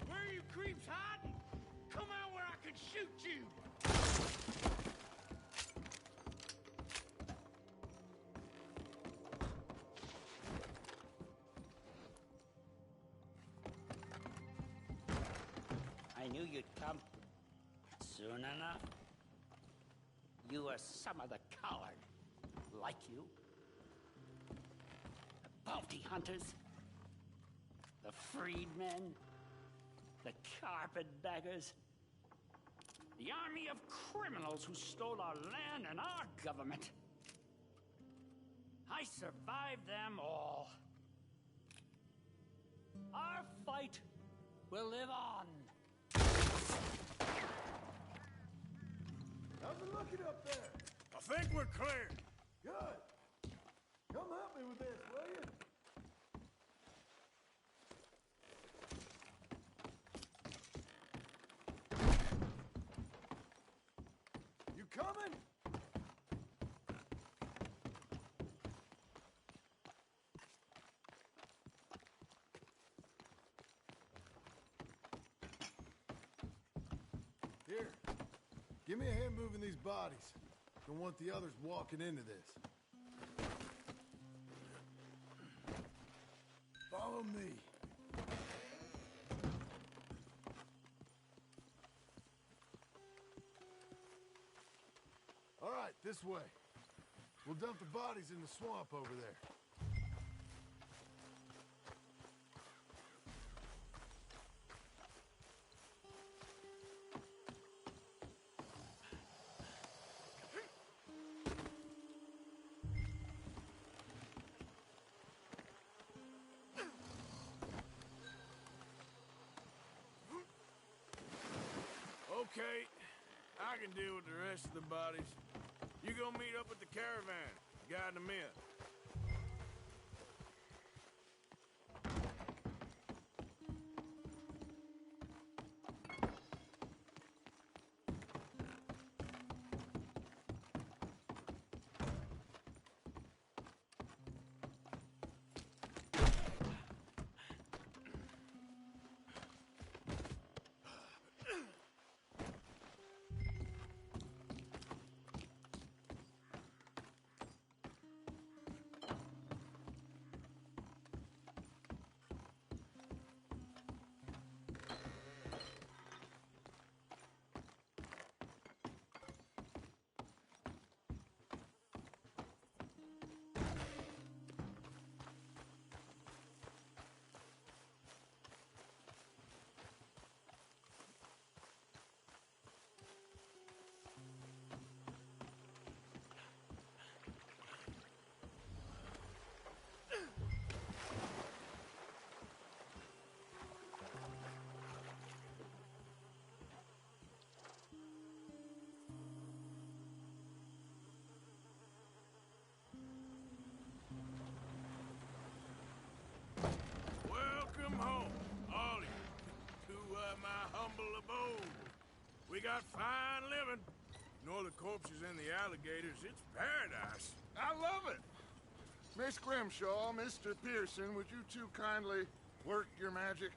Speaker 10: Where are you creeps hiding? Come out where I can shoot you!
Speaker 18: I knew you'd come soon enough. You are some of the coward, like you. The bounty hunters, the freedmen, the carpetbaggers, the army of criminals who stole our land and our government. I survived them all. Our fight will live on.
Speaker 9: How's it looking up there?
Speaker 3: I think we're clear.
Speaker 9: Good. Come help me with this, will you? You coming? Here. Give me a hand moving these bodies. Don't want the others walking into this. Follow me. All right, this way. We'll dump the bodies in the swamp over there.
Speaker 3: Okay, I can deal with the rest of the bodies. You go meet up with the caravan, guide them in. Welcome home, all of you, to my humble abode. We got fine living. Ignore the corpses and the alligators. It's paradise.
Speaker 9: I love it! Miss Grimshaw, Mr. Pearson, would you two kindly work your magic?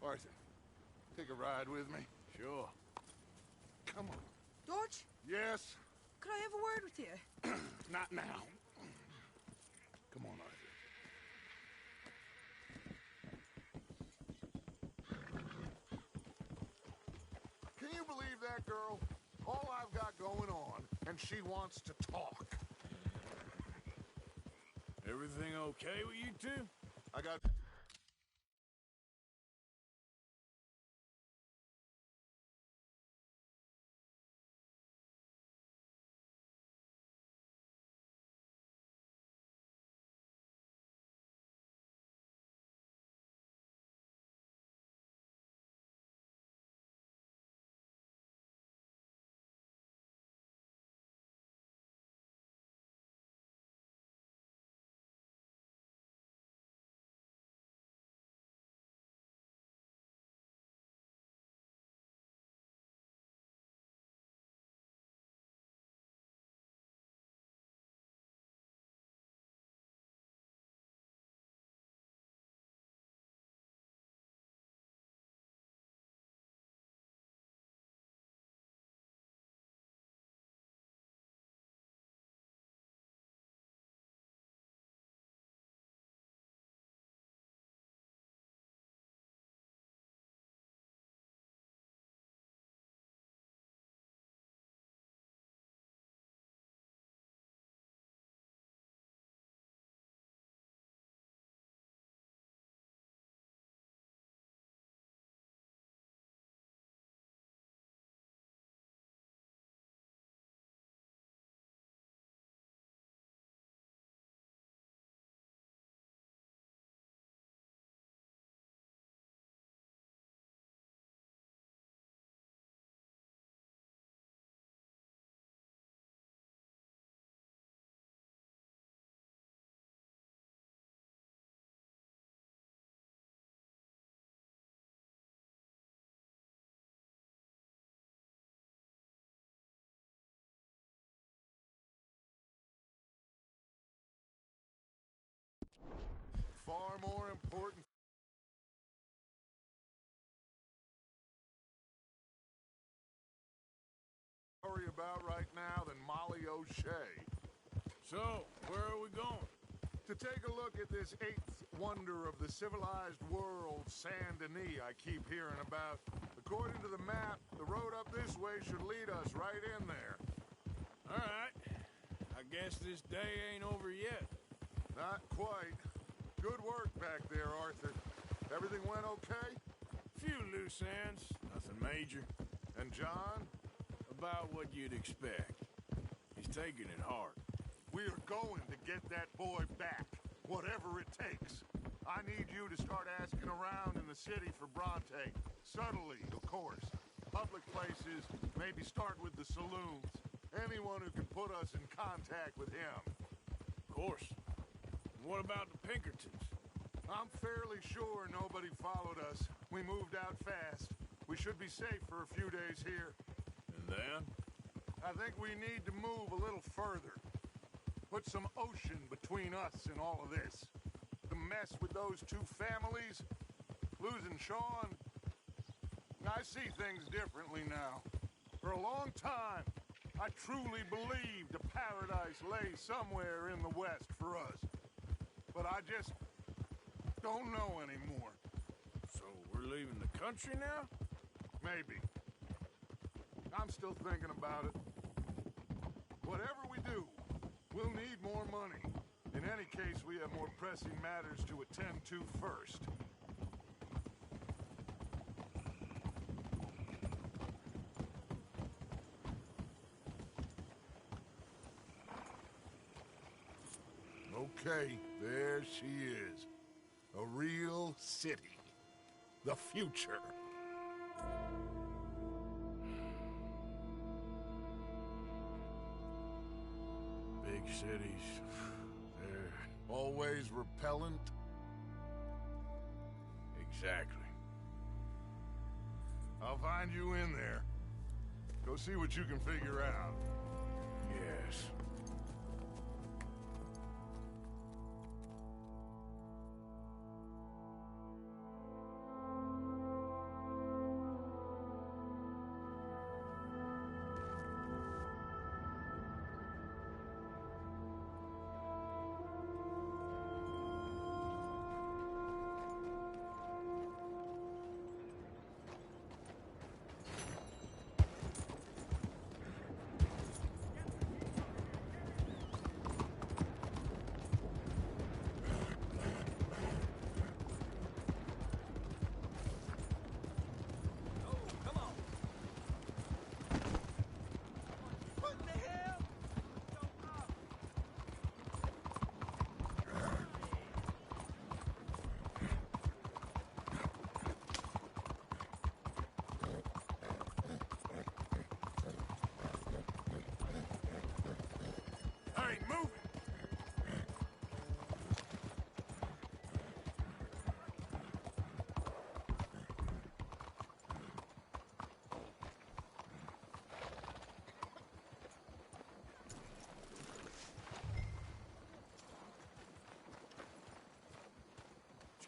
Speaker 9: Arthur, take a ride with me.
Speaker 3: Sure.
Speaker 9: Come on.
Speaker 19: George?
Speaker 9: Yes?
Speaker 19: Could I have a word with you?
Speaker 9: Not now. Come on, Arthur. Can you believe that girl? All I've got going on, and she wants to talk.
Speaker 3: Everything okay with you two?
Speaker 9: I got... Far more important worry about right now than Molly O'Shea.
Speaker 3: So, where are we going?
Speaker 9: To take a look at this eighth wonder of the civilized world, Saint Denis, I keep hearing about. According to the map, the road up this way should lead us right in there.
Speaker 3: All right. guess this day ain't over yet.
Speaker 9: Not quite. Good work back there, Arthur. Everything went okay?
Speaker 3: Few loose ends, nothing major.
Speaker 9: And John?
Speaker 3: About what you'd expect. He's taking it hard.
Speaker 9: We are going to get that boy back, whatever it takes. I need you to start asking around in the city for Bronte. Subtly, of course. Public places, maybe start with the saloons. Anyone who can put us in contact with him.
Speaker 3: Of course. What about the Pinkertons?
Speaker 9: I'm fairly sure nobody followed us. We moved out fast. We should be safe for a few days here.
Speaker 3: And then?
Speaker 9: I think we need to move a little further. Put some ocean between us and all of this. The mess with those two families, losing Sean. I see things differently now. For a long time, I truly believed a paradise lay somewhere in the West for us. But I just don't know anymore.
Speaker 3: So we're leaving the country now?
Speaker 9: Maybe. I'm still thinking about it. Whatever we do, we'll need more money. In any case, we have more pressing matters to attend to first. Okay, there she is. A real city. The future.
Speaker 3: Big cities. They're
Speaker 9: always repellent.
Speaker 3: Exactly.
Speaker 9: I'll find you in there. Go see what you can figure out.
Speaker 3: Yes.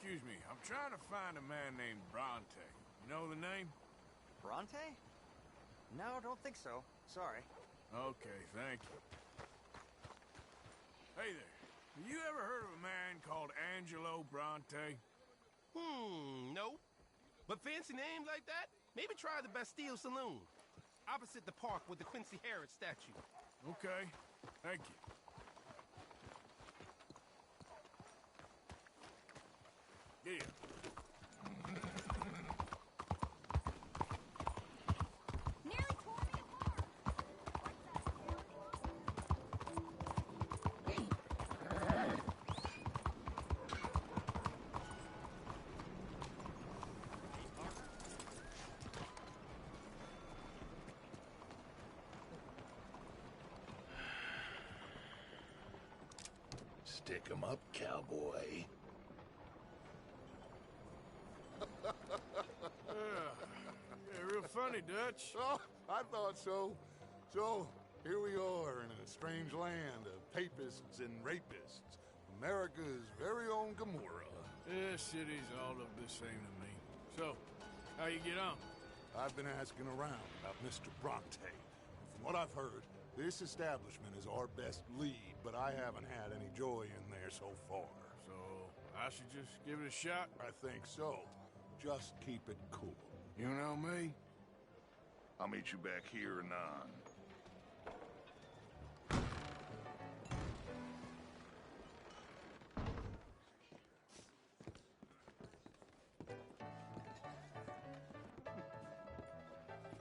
Speaker 3: Excuse me, I'm trying to find a man named Bronte. You know the name?
Speaker 20: Bronte? No, don't think so. Sorry.
Speaker 3: Okay, thank you. Hey there. Have you ever heard of a man called Angelo Bronte?
Speaker 21: No. But fancy names like that? Maybe try the Bastille Saloon. Opposite the park with the Quincy Harris statue.
Speaker 3: Okay, thank you. Yeah.
Speaker 9: Stick 'em up, cowboy.
Speaker 3: Yeah, real funny, Dutch.
Speaker 9: Oh, I thought so. So, here we are in a strange land of papists and rapists. America's very own Gomorrah.
Speaker 3: This city's all look the same to me. So, how you get on?
Speaker 9: I've been asking around about Mr. Bronte. From what I've heard, this establishment is our best lead, but I haven't had any joy in there so far.
Speaker 3: So, I should just give it a shot?
Speaker 9: I think so. Just keep it cool.
Speaker 3: You know me?
Speaker 9: I'll meet you back here anon.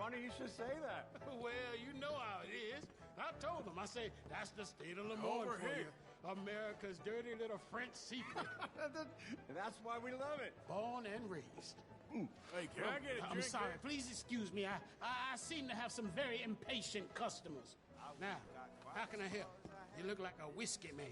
Speaker 10: funny you should say that.
Speaker 4: Well, you know how it is. I told them. I say, that's the state of Lemoyne
Speaker 10: Over
Speaker 4: for
Speaker 10: here.
Speaker 4: you. America's dirty little French secret.
Speaker 10: That's why we love it.
Speaker 4: Born and raised.
Speaker 3: Hey, can I get a
Speaker 4: I'm
Speaker 3: drink
Speaker 4: sorry.
Speaker 3: here?
Speaker 4: Please excuse me. I seem to have some very impatient customers. Now, how can I help? You look like a whiskey man.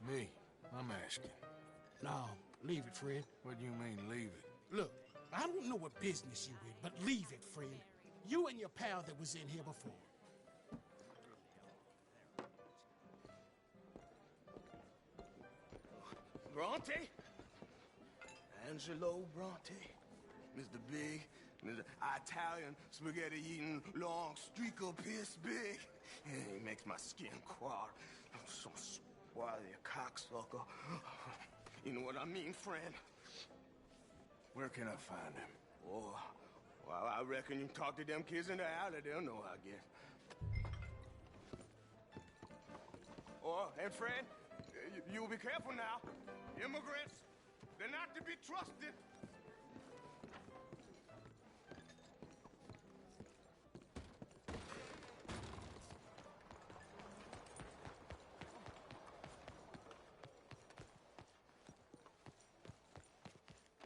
Speaker 3: Me, I'm asking.
Speaker 4: No, leave it, friend.
Speaker 3: What do you mean, leave it?
Speaker 4: Look, I don't know what business you in, but leave it, friend. You and your pal that was in here before.
Speaker 3: Bronte? Angelo Bronte. Mr. Big, Mr. Italian, spaghetti-eating, long streaker piss big. He makes my skin crawl. I'm so swarthy, a cocksucker. You know what I mean, friend? Where can I find him? Oh, well, I reckon you talk to them kids in the alley. They'll know, I guess. Oh, and friend, you'll be careful now. Immigrants, they're not to be trusted.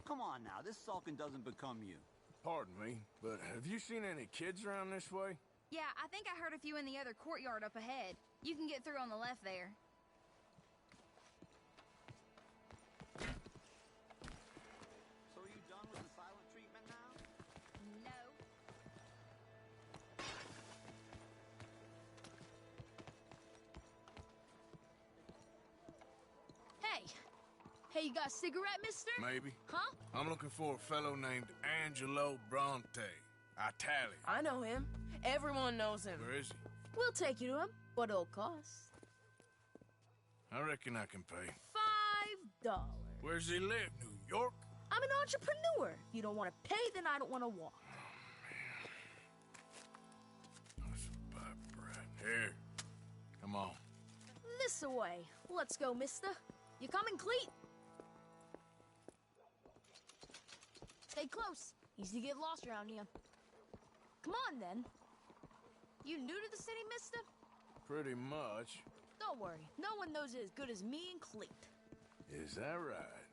Speaker 22: Come on now, this sulking doesn't become you.
Speaker 3: Pardon me, but have you seen any kids around this way?
Speaker 23: Yeah, I think I heard a few in the other courtyard up ahead. You can get through on the left there.
Speaker 22: So are you done with the silent treatment now?
Speaker 23: No. Hey, you got a cigarette, mister?
Speaker 3: Maybe.
Speaker 23: Huh?
Speaker 3: I'm looking for a fellow named Angelo Bronte. Italian.
Speaker 24: I know him. Everyone knows him.
Speaker 3: Where is he?
Speaker 23: We'll take you to him, but it'll cost
Speaker 3: I reckon I can pay.
Speaker 23: $5.
Speaker 3: Where's he live? New York?
Speaker 23: I'm an entrepreneur. If you don't want to pay, then I don't want to walk.
Speaker 3: Here. Come on.
Speaker 23: This away. Let's go, mister. You coming, Cleet? Stay close. Easy to get lost around here. Come on, then. You new to the city, mister?
Speaker 3: Pretty much.
Speaker 23: Don't worry. No one knows it as good as me and Cleet.
Speaker 3: Is that right?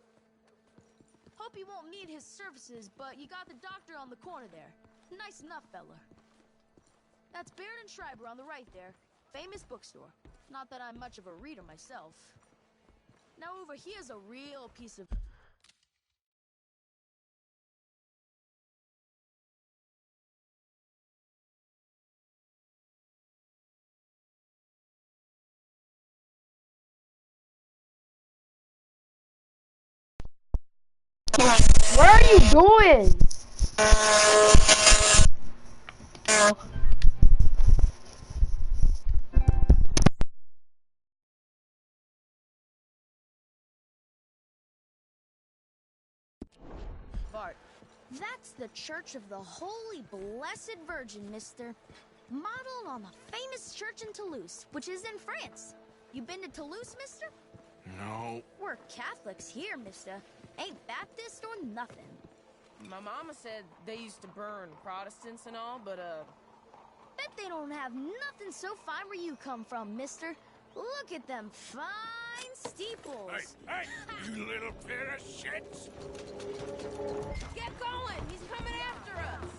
Speaker 23: Hope you won't need his services, but you got the doctor on the corner there. Nice enough, fella. That's Baird and Schreiber on the right there. Famous bookstore. Not that I'm much of a reader myself. Now over here's a real piece of...
Speaker 25: What are you doing?
Speaker 23: Bart. That's the Church of the Holy Blessed Virgin, mister. Modeled on the famous church in Toulouse, which is in France. You been to Toulouse, mister?
Speaker 3: No.
Speaker 23: We're Catholics here, mister. Ain't Baptist or nothing.
Speaker 24: My mama said they used to burn Protestants and all, but,
Speaker 23: Bet they don't have nothing so fine where you come from, mister. Look at them fine steeples.
Speaker 3: Hey, you little pair of shits!
Speaker 24: Get going! He's coming after us!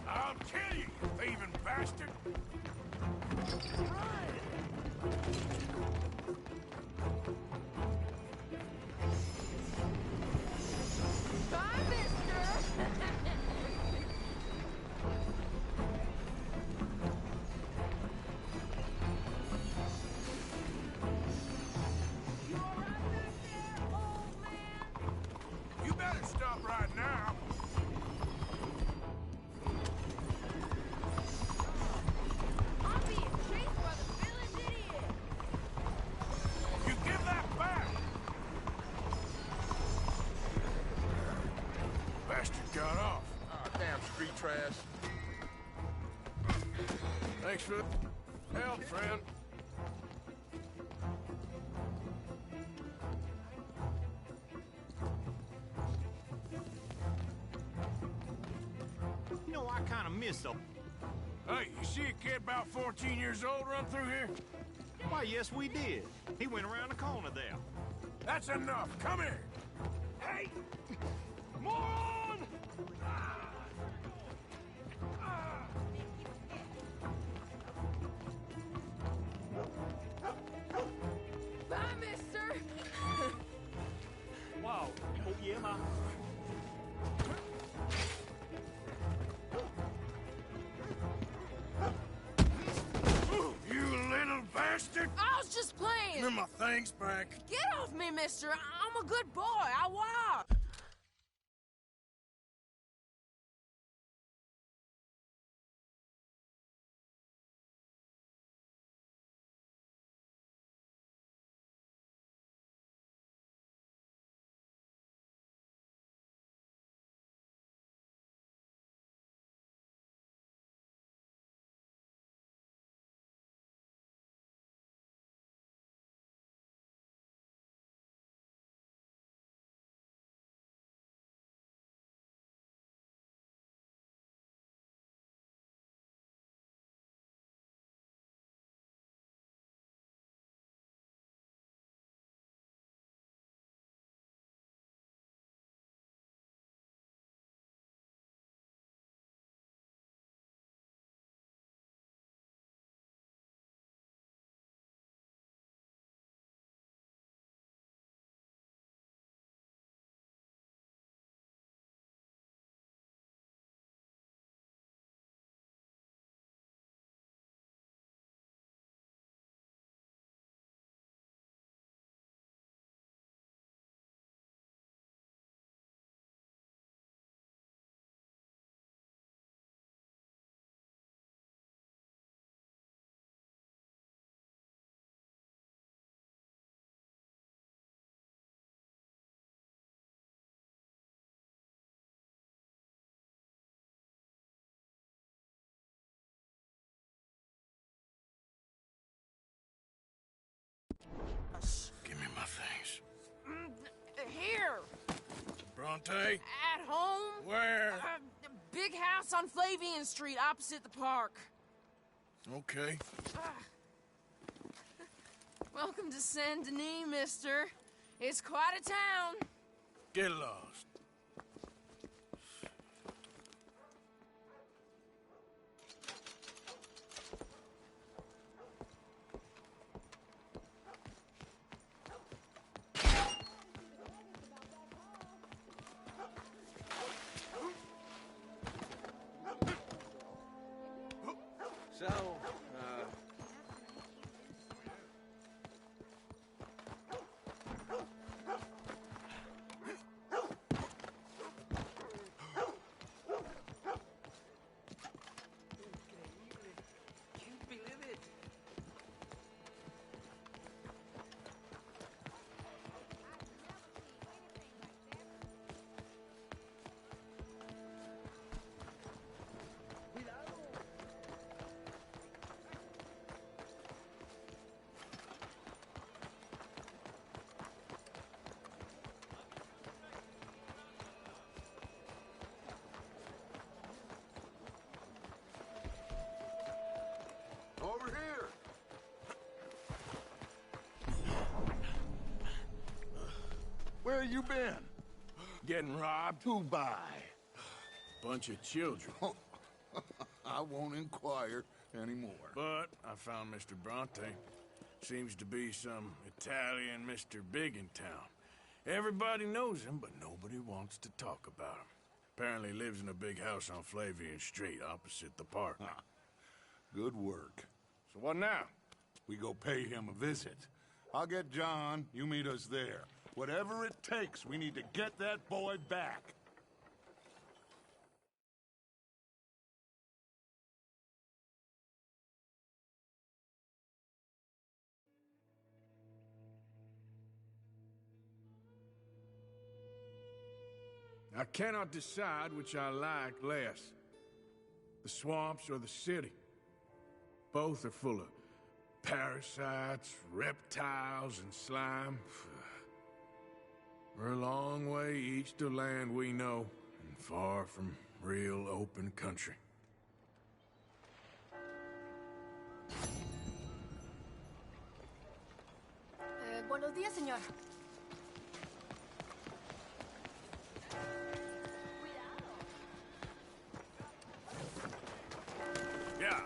Speaker 3: I'll kill you, you thieving bastard!
Speaker 23: Bye, mister!
Speaker 3: You better stop right now.
Speaker 23: I'm being chased
Speaker 9: trash.
Speaker 3: Thanks for the help, friend.
Speaker 16: You know, I kind of miss them.
Speaker 3: Hey, you see a kid about 14 years old run through here?
Speaker 16: Why, yes, we did. He went around the corner there.
Speaker 3: That's enough. Come here. Hey! Moron!
Speaker 24: Bye, mister!
Speaker 16: Wow. Oh, yeah, ma.
Speaker 3: You little bastard!
Speaker 24: I was just playing!
Speaker 3: Give me my things back.
Speaker 24: Get off me, mister! I'm a good boy, I was!
Speaker 3: Give me my things.
Speaker 24: Here!
Speaker 3: Bronte?
Speaker 24: At home?
Speaker 3: Where?
Speaker 24: Big house on Flavian Street, opposite the park.
Speaker 3: Okay.
Speaker 24: Welcome to Saint Denis, mister. It's quite a town.
Speaker 3: Get lost.
Speaker 7: So,
Speaker 9: Over here! Where you been?
Speaker 3: Getting robbed?
Speaker 9: Who by?
Speaker 3: Bunch of children.
Speaker 9: I won't inquire anymore.
Speaker 3: But I found Mr. Bronte. Seems to be some Italian Mr. Big in town. Everybody knows him, but nobody wants to talk about him. Apparently lives in a big house on Flavian Street, opposite the park.
Speaker 9: Good work.
Speaker 3: So what now?
Speaker 9: We go pay him a visit. I'll get John, you meet us there. Whatever it takes, we need to get that boy back.
Speaker 3: I cannot decide which I like less. the swamps or the city. Both are full of parasites, reptiles, and slime. We're a long way east of land we know, and far from real open country.
Speaker 15: Buenos días, señor.
Speaker 3: Yeah.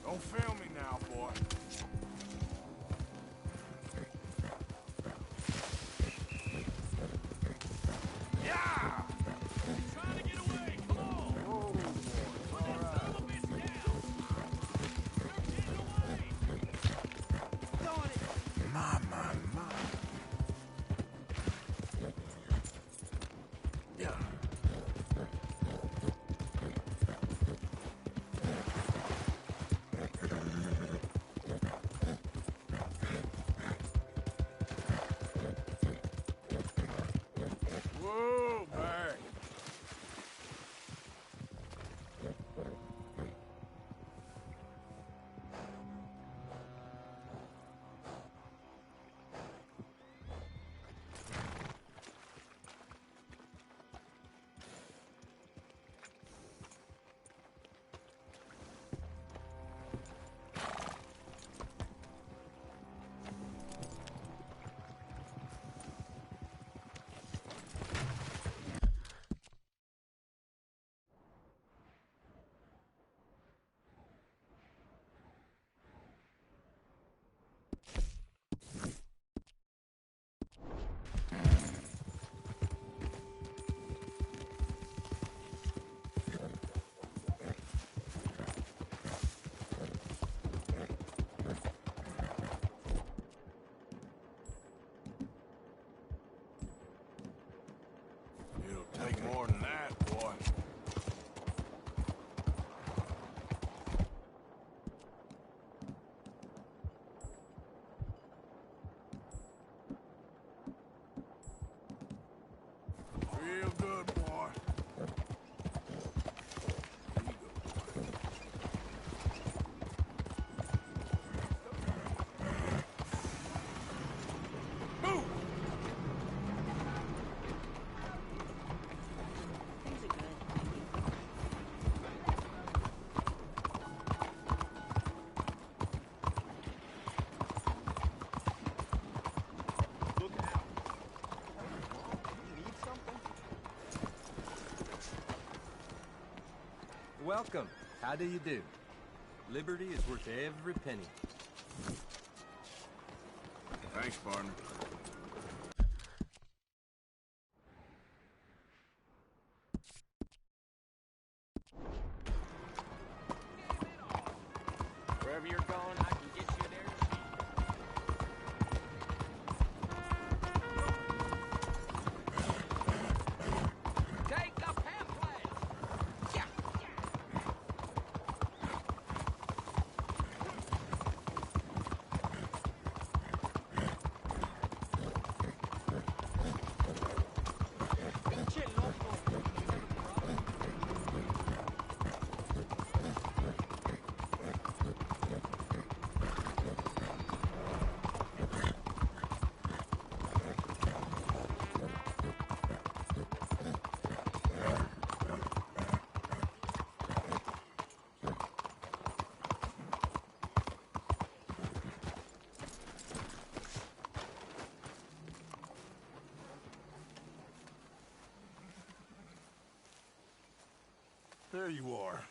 Speaker 3: Don't fail me now, boy. Yeah! Trying to get away, come on! Whoa, boy. Put that son of a bitch down! You're getting away! Darn it! My. Yeah. Whoa, back. It'll take more than that, boy. Real good, boy. Move!
Speaker 1: Welcome. How do you do? Liberty is worth every penny.
Speaker 3: Thanks, partner.
Speaker 10: Wherever you're going, I can get you there. Take the pamphlet! Yeah.
Speaker 9: There you are.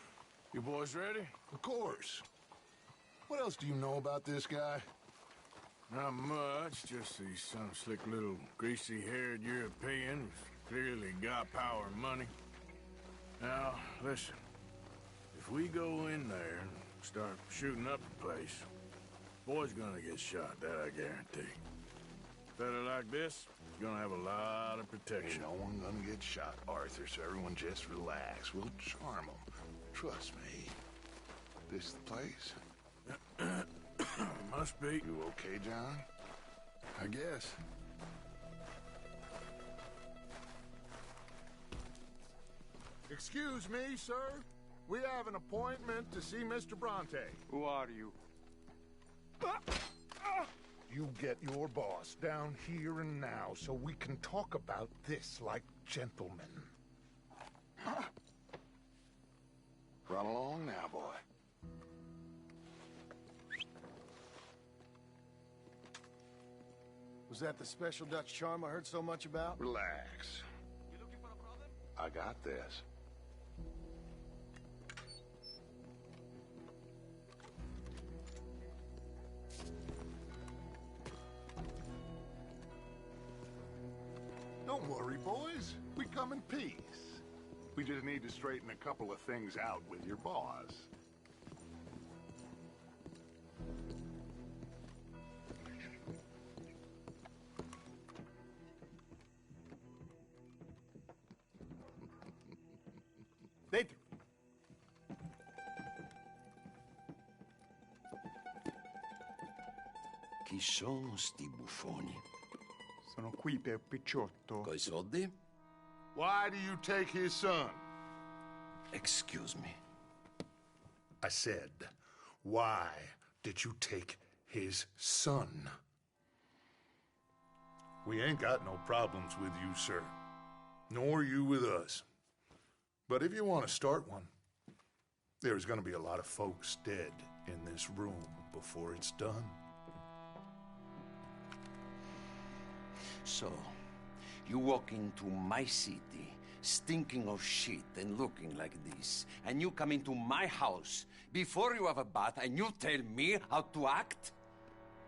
Speaker 3: You boys ready?
Speaker 9: Of course. What else do you know about this guy?
Speaker 3: Not much, just he's some slick little greasy-haired European who's clearly got power and money. Now, listen. If we go in there and start shooting up the place, boy's gonna get shot, that I guarantee. Fella like this is gonna have a lot of protection.
Speaker 9: Ain't no one gonna get shot, Arthur, so everyone just relax. We'll charm them. Trust me. This the place?
Speaker 3: Must be.
Speaker 9: You okay, John?
Speaker 3: I guess.
Speaker 9: Excuse me, sir. We have an appointment to see Mr. Bronte.
Speaker 2: Who are you?
Speaker 9: You get your boss down here and now so we can talk about this like gentlemen. Run along now, boy.
Speaker 2: Was that the special Dutch charm I heard so much about?
Speaker 9: Relax. You looking for a problem? I got this. Don't worry, boys. We come in peace. We just need to straighten a couple of things out with your boss.
Speaker 2: Dentro.
Speaker 10: Chi sono sti buffoni?
Speaker 2: Sono qui per Picciotto.
Speaker 10: Coi soldi?
Speaker 9: Why do you take his son?
Speaker 10: Excuse me.
Speaker 9: I said, why did you take his son? We ain't got no problems with you, sir. Nor you with us. But if you want to start one, there's going to be a lot of folks dead in this room before it's done.
Speaker 10: So, you walk into my city, stinking of shit and looking like this, and you come into my house before you have a bath and you tell me how to act?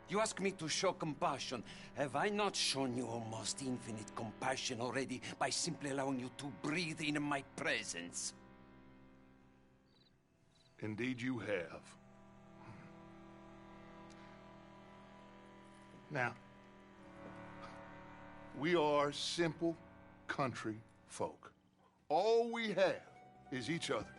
Speaker 10: You ask me to show compassion. Have I not shown you almost infinite compassion already by simply allowing you to breathe in my presence?
Speaker 9: Indeed you have. Now, we are simple country folk. All we have is each other.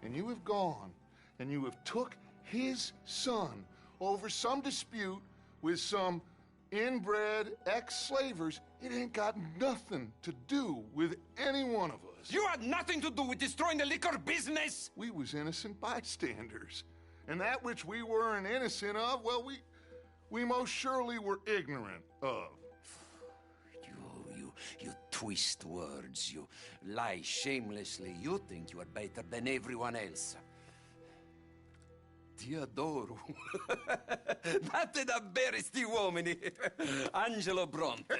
Speaker 9: And you have gone and you have took his son over some dispute with some inbred ex-slavers. It ain't got nothing to do with any one of us.
Speaker 10: You had nothing to do with destroying the liquor business!
Speaker 9: We was innocent bystanders. And that which we weren't innocent of, well, we most surely were ignorant of.
Speaker 10: You twist words, you lie shamelessly. You think you are better than everyone else. Ti adoro. Date davvero sti uomini. Angelo Bronte.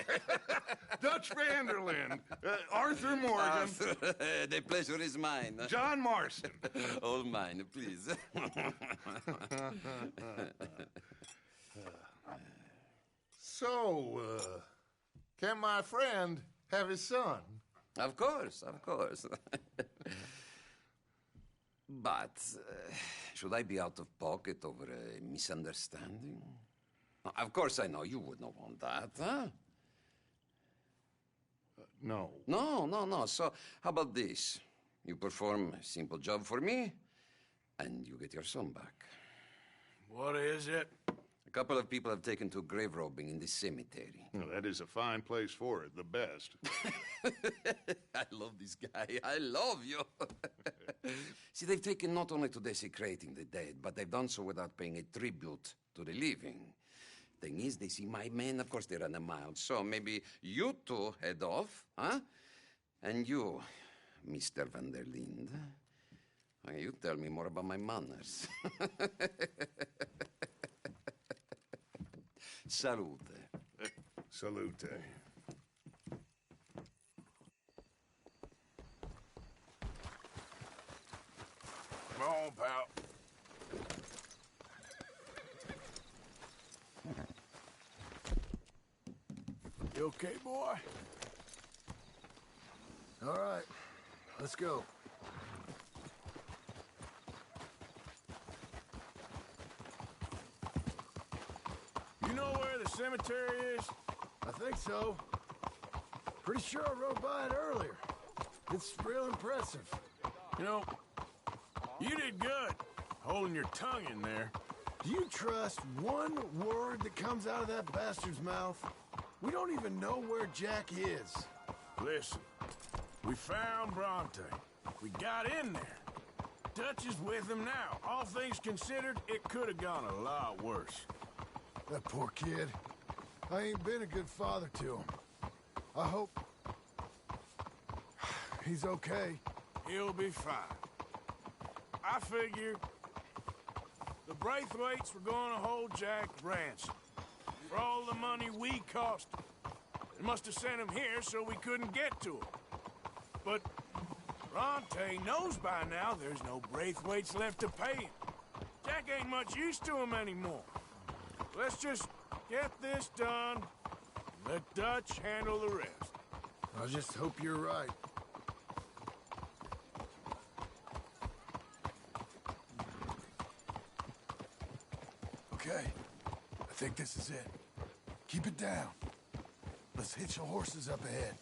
Speaker 9: Dutch Vanderland. Arthur Morgan.
Speaker 10: Arthur, the pleasure is mine.
Speaker 9: John Marston.
Speaker 10: All mine, please.
Speaker 9: So, can my friend have his son?
Speaker 10: Of course, of course. But, should I be out of pocket over a misunderstanding? Of course I know you would not want that, huh?
Speaker 9: No.
Speaker 10: No. So, how about this? You perform a simple job for me, and you get your son back.
Speaker 3: What is it?
Speaker 10: A couple of people have taken to grave robbing in the cemetery.
Speaker 9: Well, that is a fine place for it, the best.
Speaker 10: I love this guy. I love you. See, they've taken not only to desecrating the dead, but they've done so without paying a tribute to the living. Thing is, they see my men, of course they run a mile. So maybe you two head off, huh? And you, Mr. Van der Linde, you tell me more about my manners. Salute.
Speaker 9: Salute.
Speaker 3: on, pal. You okay, boy?
Speaker 8: All right, let's go.
Speaker 3: You know where the cemetery is?
Speaker 8: I think so. Pretty sure I rode by it earlier. It's real impressive.
Speaker 3: You know, you did good, holding your tongue in there.
Speaker 8: Do you trust one word that comes out of that bastard's mouth? We don't even know where Jack is.
Speaker 3: Listen, we found Bronte. We got in there. Dutch is with him now. All things considered, it could have gone a lot worse.
Speaker 8: That poor kid. I ain't been a good father to him. I hope he's okay.
Speaker 3: He'll be fine. I figure the Braithwaites were going to hold Jack ransom for all the money we cost him. They must have sent him here so we couldn't get to him. But Bronte knows by now there's no Braithwaites left to pay him. Jack ain't much use to him anymore. Let's just get this done and let Dutch handle the rest.
Speaker 8: I just hope you're right. Okay, I think this is it. Keep it down. Let's hitch the horses up ahead.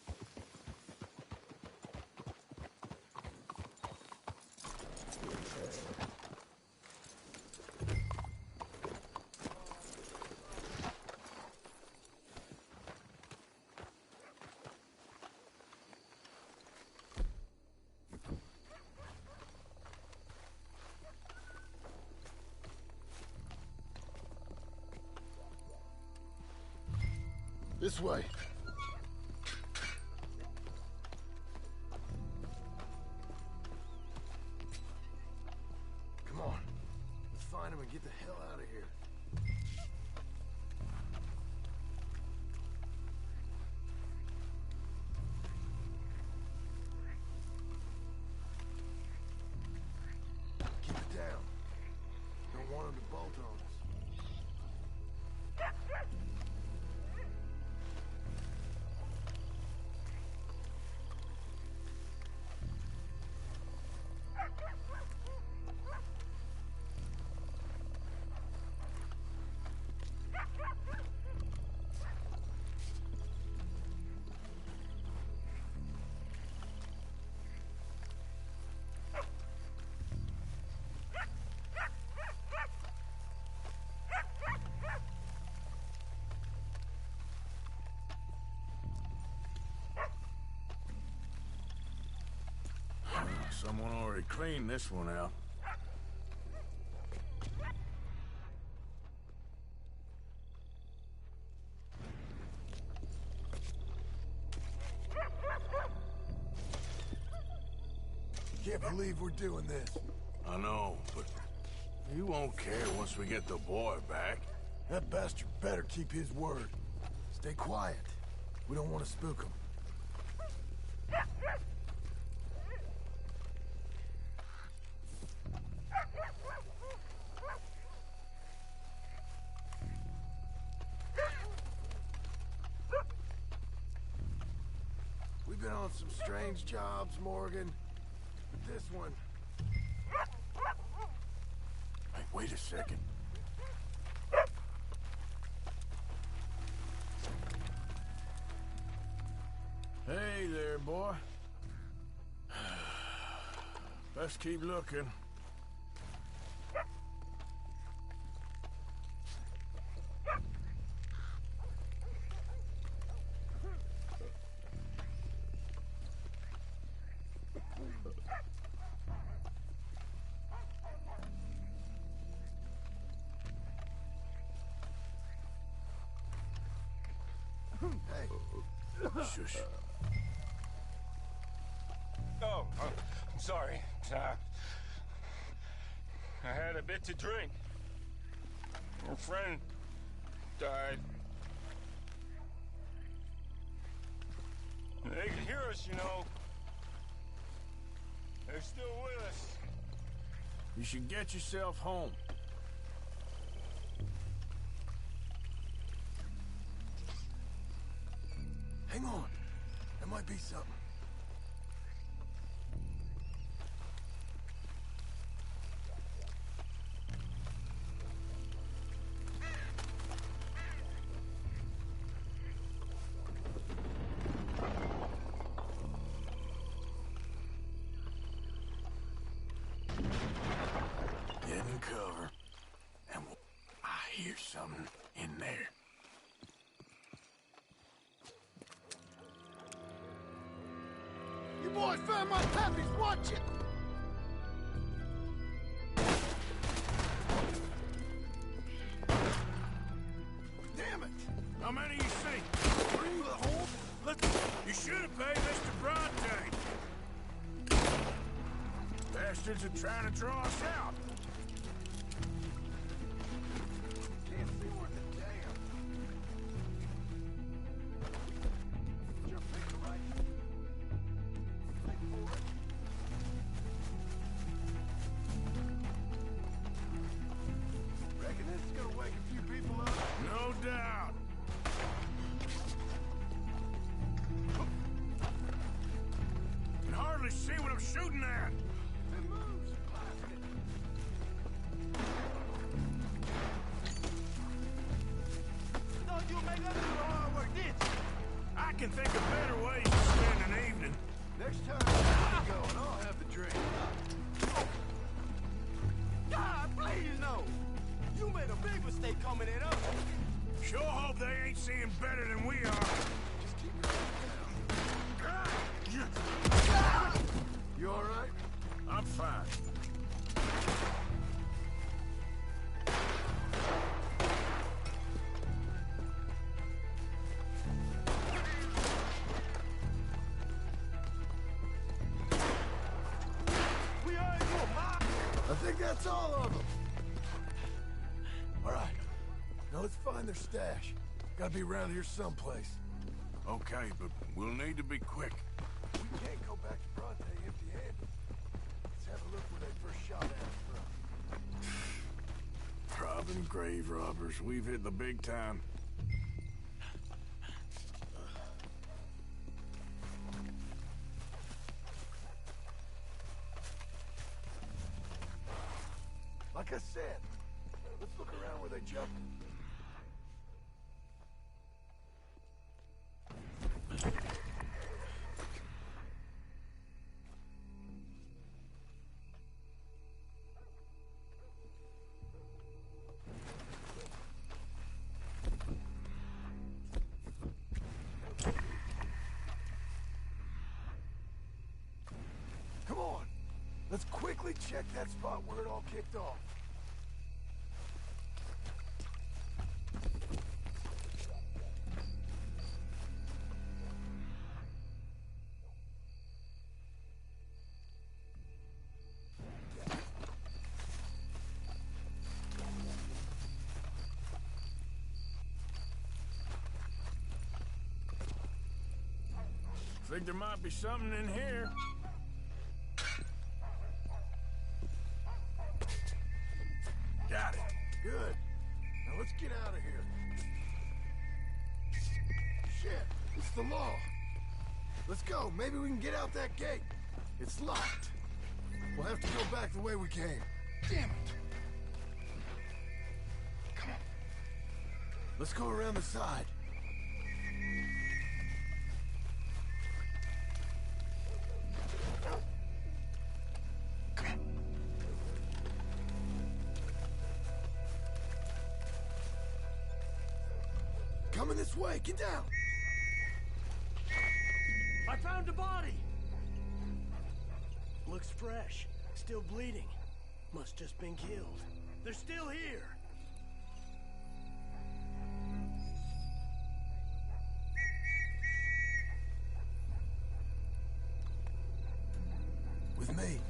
Speaker 8: This way. Come on. Let's find him and get the hell out of here. Keep it down. Don't want him to bolt on us.
Speaker 3: Someone already cleaned this one out.
Speaker 8: Can't believe we're doing this.
Speaker 3: I know, but he won't care once we get the boy back.
Speaker 8: That bastard better keep his word. Stay quiet. We don't want to spook him. We've been on some strange jobs, Morgan. But this one...
Speaker 3: Hey, wait a second. Hey there, boy. Let's keep looking.
Speaker 8: Hey.
Speaker 3: Shush.
Speaker 11: Oh, I'm sorry. I had a bit to drink. Our friend died. They can hear us, you know. They're still with us.
Speaker 3: You should get yourself home.
Speaker 8: Hang on. There might be something. Get in cover. And I hear something in there.
Speaker 2: You boys found my puppies, watch it!
Speaker 3: Damn it! How many you see? 3? You should have paid Mr. Bronte. Bastards are trying to draw us out.
Speaker 2: Can't see worth a damn. Your picture right. Reckon this is gonna wake a few people up?
Speaker 3: No doubt. Can hardly see what I'm shooting at.
Speaker 2: It moves. Blast it.
Speaker 21: Thought you'd make us do the hard work, did you?
Speaker 3: I can think of better ways to spend an evening.
Speaker 2: Next time you go and I'll have the drink.
Speaker 21: God, please no. You made a big mistake coming in us.
Speaker 3: Sure hope they ain't seeing better than we are.
Speaker 2: Just keep your head down. You all right?
Speaker 3: I'm fine.
Speaker 21: We heard you a mob.
Speaker 2: I think that's all of them.
Speaker 8: All right. Now let's find their stash. Gotta be around here someplace.
Speaker 3: Okay, but we'll need to be quick.
Speaker 8: We can't go back to Bronte empty-handed. Let's have a look where they first shot at us from.
Speaker 3: Robbing grave robbers, we've hit the big time.
Speaker 8: Like I said, let's look around where they jumped. Come on, let's quickly check that spot where it all kicked off.
Speaker 3: Think there might be something in here. Got it.
Speaker 8: Good. Now let's get out of here. Shit, it's the law. Let's go. Maybe we can get out that gate. It's locked. We'll have to go back the way we came. Damn it. Come on. Let's go around the side. Coming this way. Get down.
Speaker 6: I found a body. Looks fresh. Still bleeding. Must just been killed. They're still here.
Speaker 8: With me.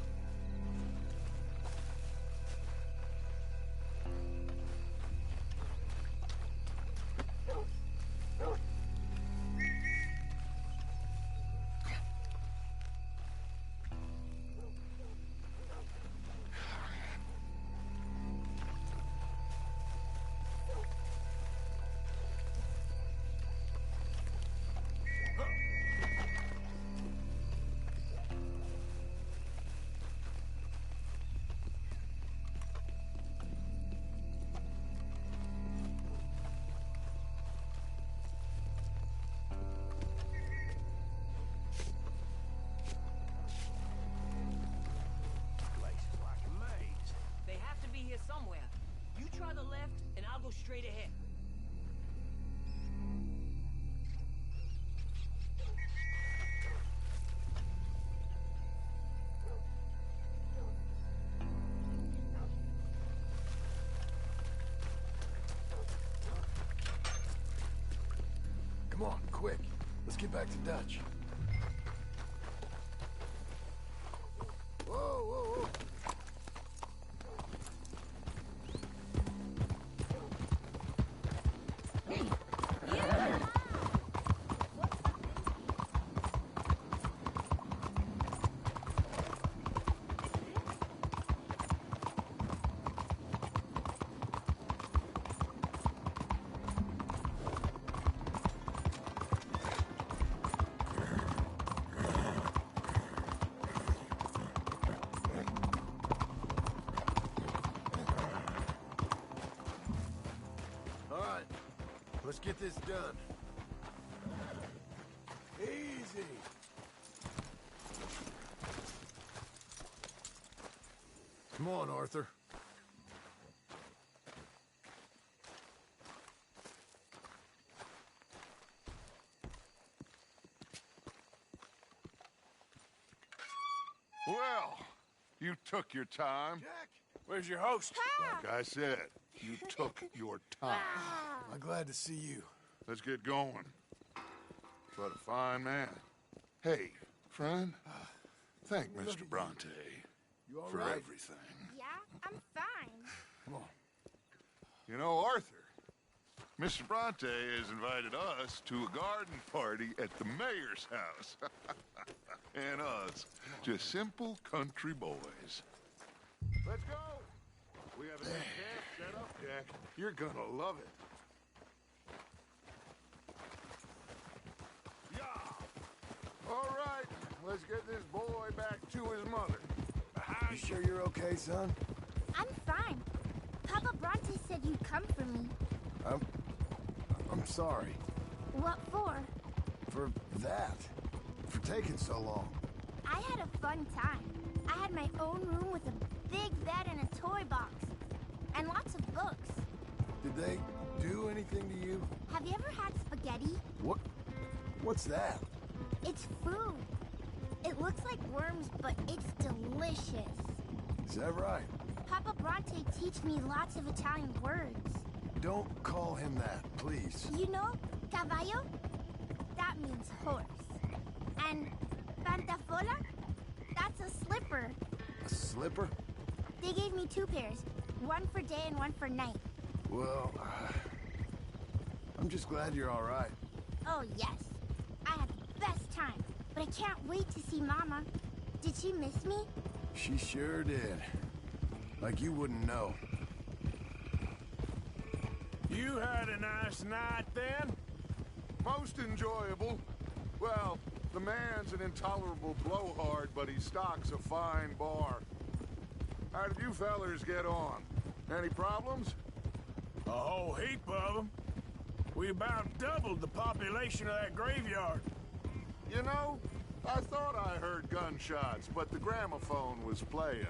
Speaker 5: somewhere. You try the left, and I'll go straight ahead.
Speaker 8: Come on, quick. Let's get back to Dutch. Whoa, whoa, whoa. Let's get this done. Easy. Come on, Arthur.
Speaker 9: Well, you took your time.
Speaker 8: Jack!
Speaker 3: Where's your host?
Speaker 9: Like I said, you took your time.
Speaker 8: I'm glad to see you.
Speaker 9: Let's get going. What a fine man. Hey, friend, thank Mr. Bronte
Speaker 8: You all
Speaker 9: for
Speaker 8: right?
Speaker 9: everything.
Speaker 15: Yeah, I'm fine.
Speaker 8: Come on.
Speaker 9: You know, Arthur, Mr. Bronte has invited us to a garden party at the mayor's house. And us, just simple country boys. Let's go. We have a new camp set up, Jack. You're gonna love it. Yeah. All right, let's get this boy back to his mother.
Speaker 8: You sure you're okay, son?
Speaker 15: I'm fine. Papa Bronte said you'd come for me.
Speaker 8: I'm sorry.
Speaker 15: What for?
Speaker 8: For that. For taking so long.
Speaker 15: I had a fun time. I had my own room with a big bed and a toy box. And lots of books.
Speaker 8: Did they do anything to you?
Speaker 15: Have you ever had spaghetti?
Speaker 8: What's that?
Speaker 15: It's food. It looks like worms, but it's delicious.
Speaker 8: Is that right?
Speaker 15: Papa Bronte teach me lots of Italian words.
Speaker 8: Don't call him that, please.
Speaker 15: You know, caballo? That means horse. And pantafola? That's a slipper.
Speaker 8: A slipper?
Speaker 15: They gave me 2 pairs. One for day and one for night.
Speaker 8: Well, I'm just glad you're all right.
Speaker 15: Oh, yes. I had the best time. But I can't wait to see Mama. Did she miss me?
Speaker 8: She sure did. Like you wouldn't know.
Speaker 3: You had a nice night then?
Speaker 9: Most enjoyable. Well, the man's an intolerable blowhard, but he stocks a fine bar. How did you fellers get on? Any problems?
Speaker 3: A whole heap of them. We about doubled the population of that graveyard.
Speaker 9: You know, I thought I heard gunshots, but the gramophone was playing.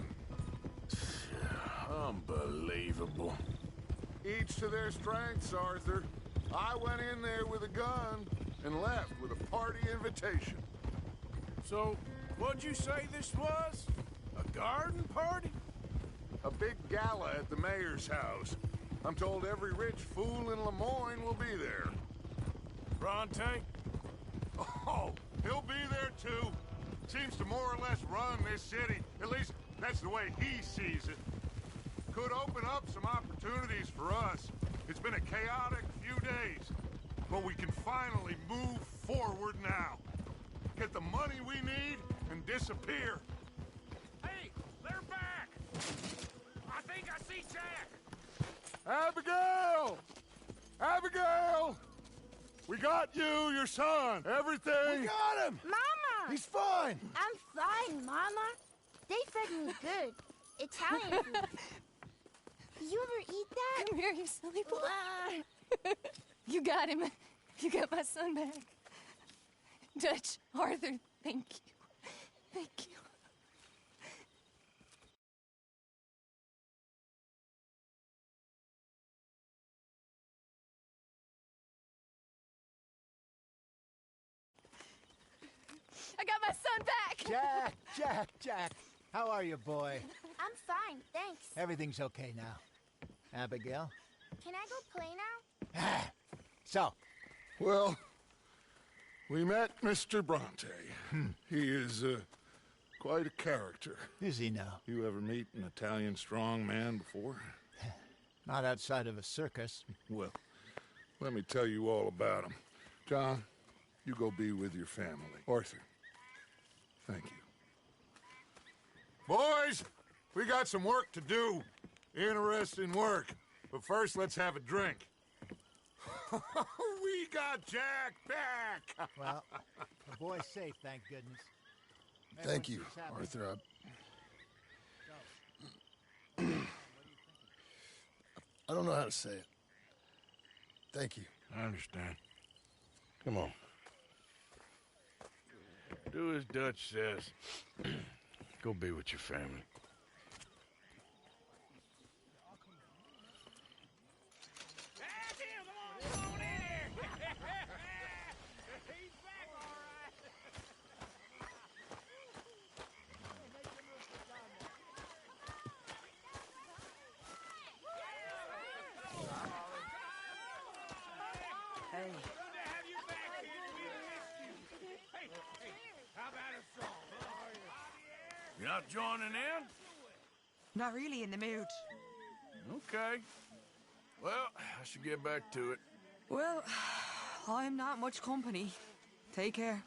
Speaker 3: Unbelievable.
Speaker 9: Each to their strengths, Arthur. I went in there with a gun and left with a party invitation.
Speaker 3: So, what'd you say this was? A garden party?
Speaker 9: A big gala at the mayor's house. I'm told every rich fool in Lemoyne will be there.
Speaker 3: Bronte?
Speaker 9: Oh, he'll be there too. Seems to more or less run this city. At least, that's the way he sees it. Could open up some opportunities for us. It's been a chaotic few days, but we can finally move forward now. Get the money we need and disappear.
Speaker 7: Hey, they're back! I think I see Jack!
Speaker 9: Abigail! Abigail! We got you, your son, everything.
Speaker 8: We got him!
Speaker 15: Mama!
Speaker 8: He's fine!
Speaker 15: I'm fine, Mama. They fed me good. Italian food. You ever eat that?
Speaker 23: Come here, you silly boy. You got him. You got my son back. Dutch, Arthur, thank you. Thank you.
Speaker 16: Jack. How are you, boy?
Speaker 12: I'm fine, thanks.
Speaker 16: Everything's okay now. Abigail?
Speaker 12: Can I go play now?
Speaker 16: So?
Speaker 9: Well, we met Mr. Bronte. He is quite a character.
Speaker 16: Is he now?
Speaker 9: You ever meet an Italian strongman before?
Speaker 16: Not outside of a circus.
Speaker 9: Well, let me tell you all about him. John, you go be with your family. Arthur, thank you. Boys, we got some work to do. Interesting work. But first, let's have a drink. We got Jack back!
Speaker 16: Well, the boy's safe, thank goodness.
Speaker 8: Thank you, Arthur. I don't know how to say it. Thank you.
Speaker 3: I understand. Come on. Do as Dutch says. Go be with your family.
Speaker 20: Hey.
Speaker 3: You're not joining in?
Speaker 19: Not really in the mood.
Speaker 3: Okay. Well, I should get back to it.
Speaker 19: Well, I'm not much company. Take care.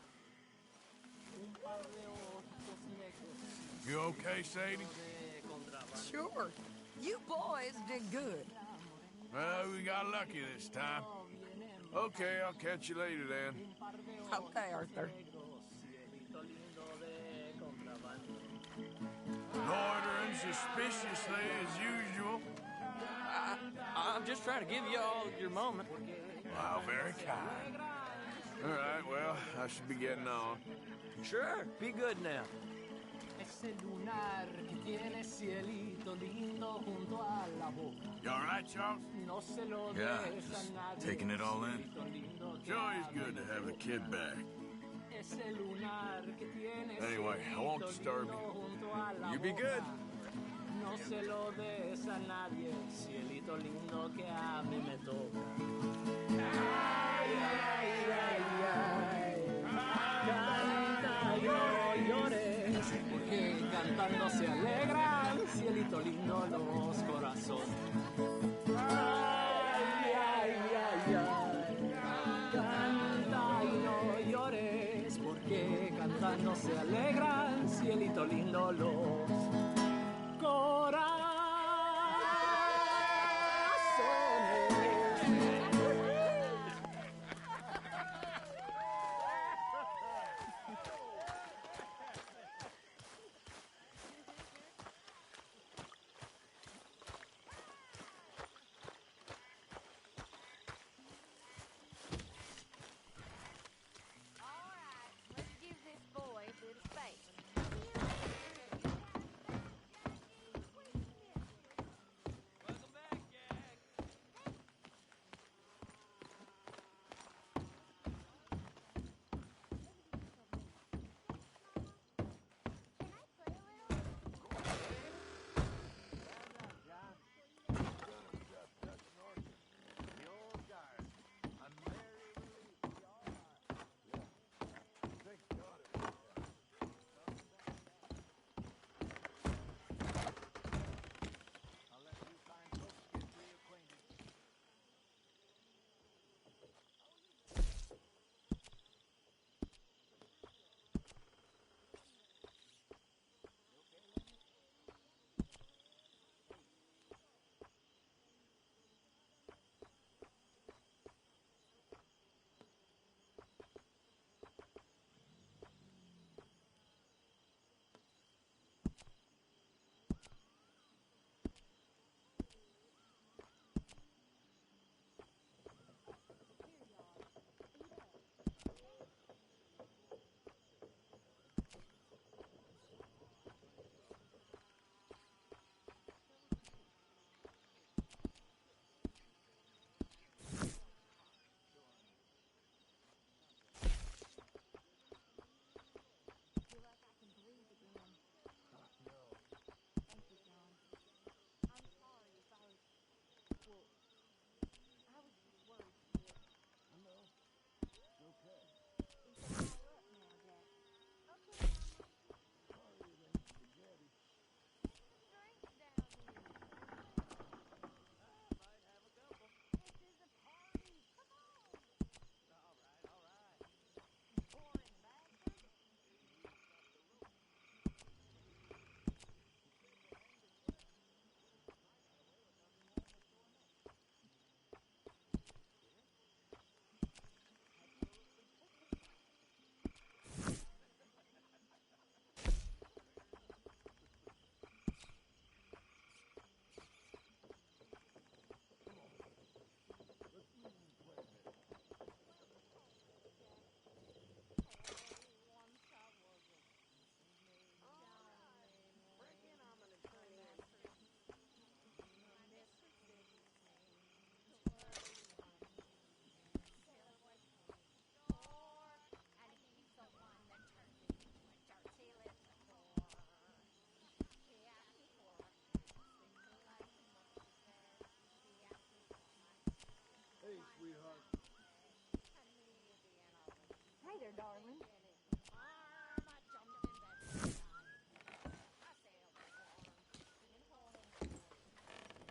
Speaker 3: You okay, Sadie?
Speaker 19: Sure. You boys did good.
Speaker 3: Well, we got lucky this time. Okay, I'll catch you later then.
Speaker 19: Okay, Arthur.
Speaker 3: Loitering suspiciously as usual.
Speaker 20: I'm just trying to give you all your moment.
Speaker 3: Wow, very kind. All right, well, I should be getting on.
Speaker 20: Sure, be good now.
Speaker 3: You all right, Charles?
Speaker 1: Yeah, just taking it all in.
Speaker 3: Sure is good to have the kid back. Anyway, I won't disturb you. You be good.
Speaker 13: No se lo des a nadie, cielito lindo que a mí me toca. Ay, ay, ay, ay. Canta y no llores, porque cantando se alegran, cielito lindo los corazones. Ay, ay, ay, ay. Canta y no llores, porque cantando se alegran, cielito lindo los corazones.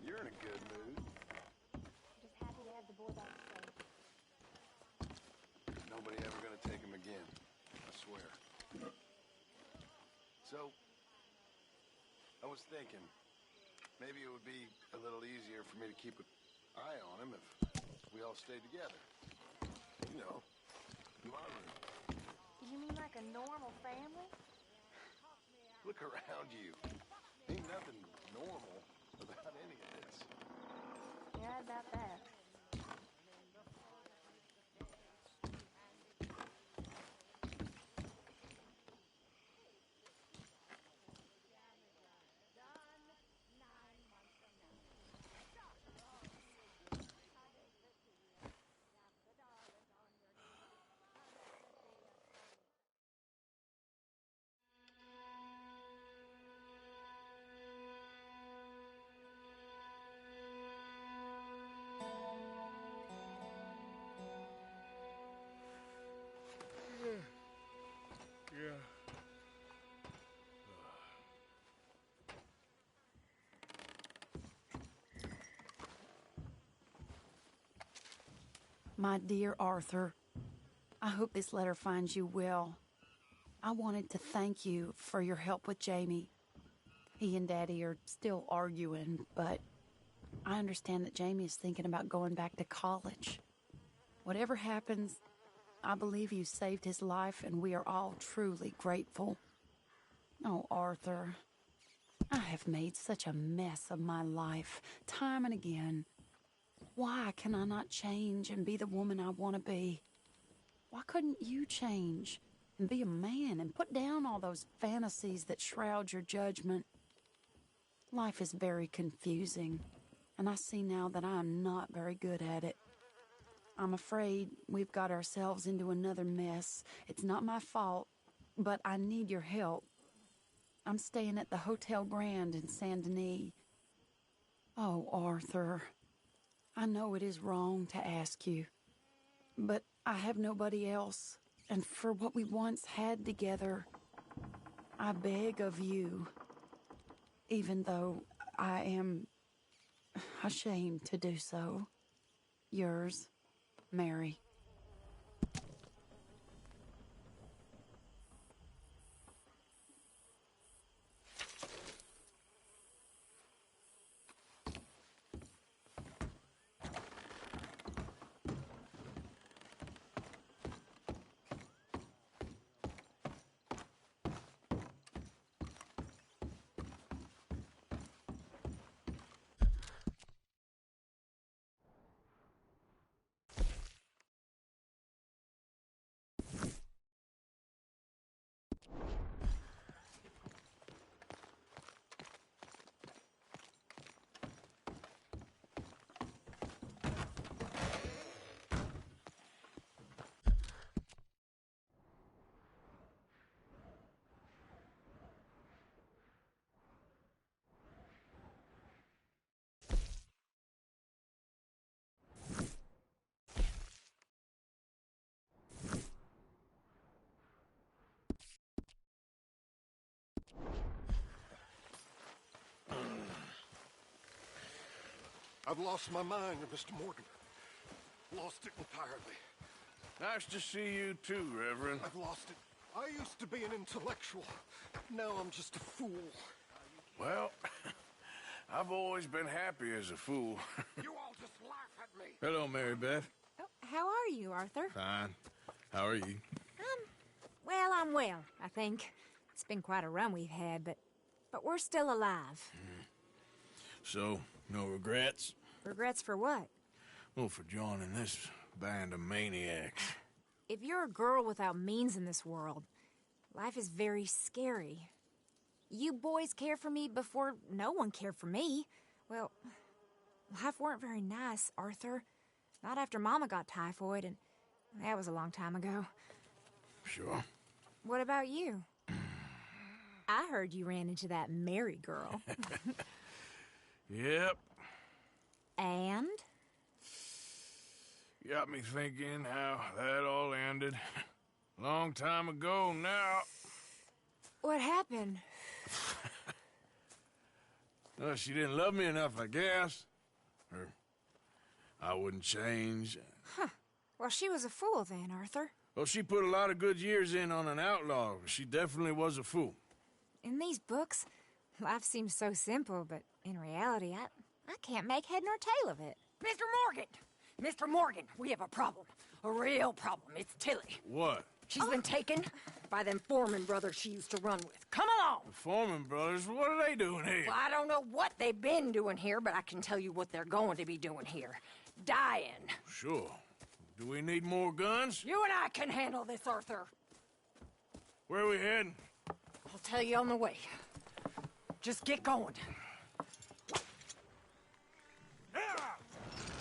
Speaker 8: You're in a good mood.
Speaker 12: Just happy to have the boy back safe.
Speaker 8: Nobody ever gonna take him again. I swear. So, I was thinking, maybe it would be a little easier for me to keep an eye on him if we all stayed together. You know, in my room.
Speaker 12: You mean like a normal family?
Speaker 8: Look around you. Ain't nothing normal about any of this.
Speaker 12: You're right about that.
Speaker 3: Yeah.
Speaker 4: My dear Arthur, I hope this letter finds you well. I wanted to thank you for your help with Jamie. He and Daddy are still arguing, but I understand that Jamie is thinking about going back to college. Whatever happens, I believe you saved his life, and we are all truly grateful. Oh, Arthur, I have made such a mess of my life, time and again. Why can I not change and be the woman I want to be? Why couldn't you change and be a man and put down all those fantasies that shroud your judgment? Life is very confusing, and I see now that I am not very good at it. I'm afraid we've got ourselves into another mess. It's not my fault, but I need your help. I'm staying at the Hotel Grand in Saint Denis. Oh, Arthur, I know it is wrong to ask you, but I have nobody else, and for what we once had together, I beg of you, even though I am ashamed to do so. Yours, Mary.
Speaker 9: I've lost my mind, Mr. Morgan. Lost it entirely.
Speaker 3: Nice to see you too, Reverend.
Speaker 9: I've lost it. I used to be an intellectual. Now I'm just a fool.
Speaker 3: Well, I've always been happy as a fool.
Speaker 9: You all just laugh at me.
Speaker 3: Hello, Mary Beth.
Speaker 14: Oh, how are you, Arthur?
Speaker 3: Fine. How are you?
Speaker 14: Well, I'm well, I think. It's been quite a run we've had, but we're still alive.
Speaker 3: So, no regrets?
Speaker 14: Regrets for what?
Speaker 3: Well, for joining this band of maniacs.
Speaker 14: If you're a girl without means in this world, life is very scary. You boys cared for me before no one cared for me. Well, life weren't very nice, Arthur. Not after Mama got typhoid, and that was a long time ago.
Speaker 3: Sure.
Speaker 14: What about you? I heard you ran into that Mary girl.
Speaker 3: Yep.
Speaker 14: And?
Speaker 3: Got me thinking how that all ended. Long time ago now.
Speaker 14: What happened?
Speaker 3: Well, she didn't love me enough, I guess. Or I wouldn't change.
Speaker 14: Huh. Well, she was a fool then, Arthur.
Speaker 3: Well, she put a lot of good years in on an outlaw. She definitely was a fool.
Speaker 14: In these books, life seems so simple, but in reality, I can't make head nor tail of it.
Speaker 17: Mr. Morgan! Mr. Morgan, we have a problem. A real problem. It's Tilly.
Speaker 3: What?
Speaker 17: She's been taken by them Foreman brothers she used to run with. Come along!
Speaker 3: The Foreman brothers? What are they doing here?
Speaker 17: Well, I don't know what they've been doing here, but I can tell you what they're going to be doing here. Dying.
Speaker 3: Sure. Do we need more guns?
Speaker 17: You and I can handle this, Arthur.
Speaker 3: Where are we heading?
Speaker 17: I'll tell you on the way. Just get going.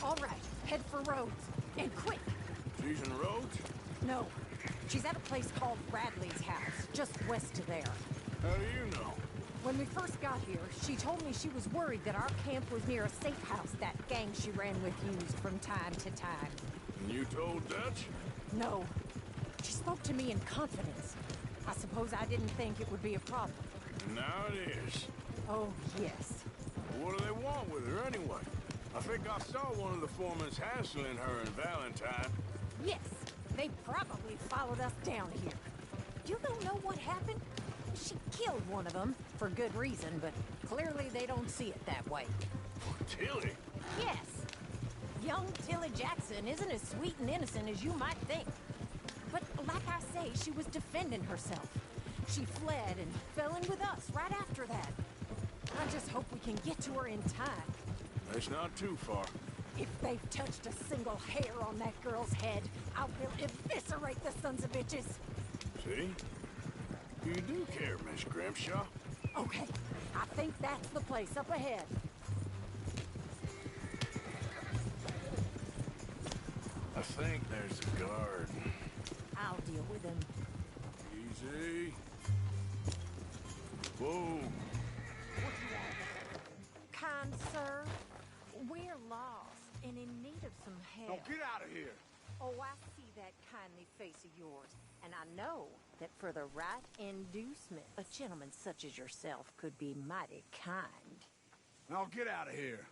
Speaker 17: All right, head for Rhodes. And quick.
Speaker 3: She's in Rhodes?
Speaker 17: No. She's at a place called Radley's house, just west of there.
Speaker 3: How do you know?
Speaker 17: When we first got here, she told me she was worried that our camp was near a safe house that gang she ran with used from time to time.
Speaker 3: And you told Dutch?
Speaker 17: No. She spoke to me in confidence. I suppose I didn't think it would be a problem.
Speaker 3: Now it is.
Speaker 17: Oh, yes.
Speaker 3: What do they want with her anyway? I think I saw one of the foremans hassling her and Valentine.
Speaker 17: Yes. They probably followed us down here. You don't know what happened? She killed one of them, for good reason, but clearly they don't see it that way.
Speaker 3: Tilly?
Speaker 17: Yes. Young Tilly Jackson isn't as sweet and innocent as you might think. But like I say, she was defending herself. She fled and fell in with us right after that. I just hope we can get to her in time.
Speaker 3: That's not too far.
Speaker 17: If they've touched a single hair on that girl's head, I will eviscerate the sons of bitches.
Speaker 3: See? You do care, Miss Grimshaw.
Speaker 17: Okay, I think that's the place up ahead.
Speaker 3: I think there's a guard.
Speaker 17: I'll deal with him.
Speaker 3: Easy. Whoa.
Speaker 17: Kind sir, we're lost and in need of some help.
Speaker 9: Now get out of here.
Speaker 17: Oh, I see that kindly face of yours, and I know that for the right inducement, a gentleman such as yourself could be mighty kind.
Speaker 9: Now get out of here.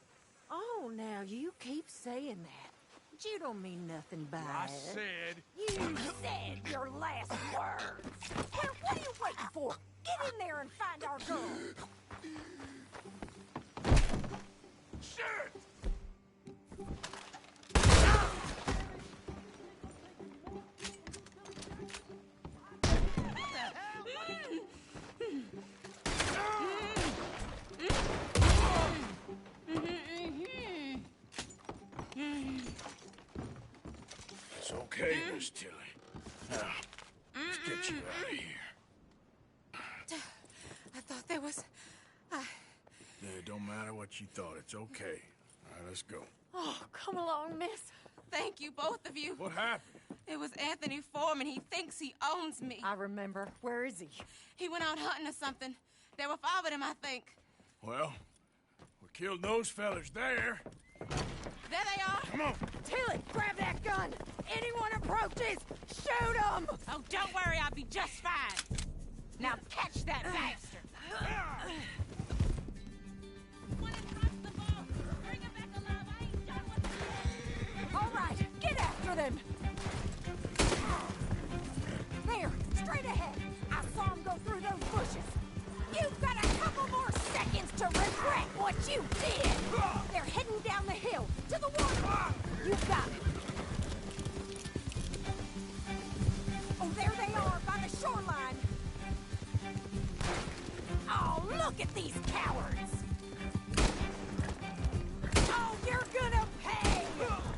Speaker 17: Oh, now you keep saying that. But you don't mean nothing by
Speaker 9: I
Speaker 17: it.
Speaker 9: said...
Speaker 17: You said your last words. Well, what are you waiting for? Get in there and find our girl.
Speaker 9: Shit!
Speaker 3: It's okay, Miss Tilly. Now, let's get you out of here.
Speaker 15: I thought there was...
Speaker 3: Yeah, it don't matter what you thought. It's okay. All right, let's go.
Speaker 15: Oh, come along, miss. Thank you, both of you.
Speaker 3: What happened?
Speaker 15: It was Anthony Foreman. He thinks he owns me.
Speaker 17: I remember. Where is he?
Speaker 15: He went out hunting or something. There were 5 of them, I think.
Speaker 3: Well, we killed those fellas there.
Speaker 15: There they are.
Speaker 3: Come on.
Speaker 17: Tilly, grab that gun. Anyone approaches, shoot them.
Speaker 15: Oh, don't worry. I'll be just fine. Now catch that bastard.
Speaker 17: All right, get after them. There, straight ahead. I saw him go through those bushes. You've got a couple more seconds to regret what you did. They're heading down the hill to the water. You've got it. Oh, there they are by the shoreline. Oh, look at these cowards. Oh, you're gonna pay!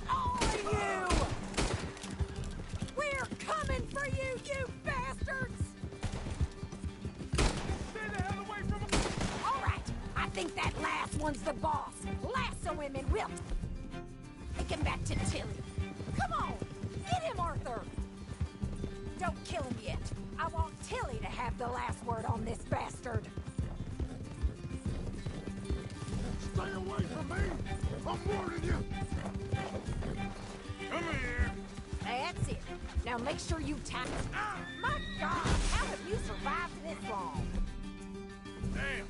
Speaker 17: All of you! We're coming for you, you bastards!
Speaker 9: Stay the hell away from him!
Speaker 17: All right, I think that last one's the boss. Lasso him and we'll take him back to Tilly. Come on, get him, Arthur! Don't kill him yet. I want Tilly to have the last word on this bastard.
Speaker 9: Stay away from me! I'm warning you!
Speaker 3: Come here.
Speaker 17: That's it. Now make sure you tap. My God, how have you survived this long?
Speaker 3: Damn.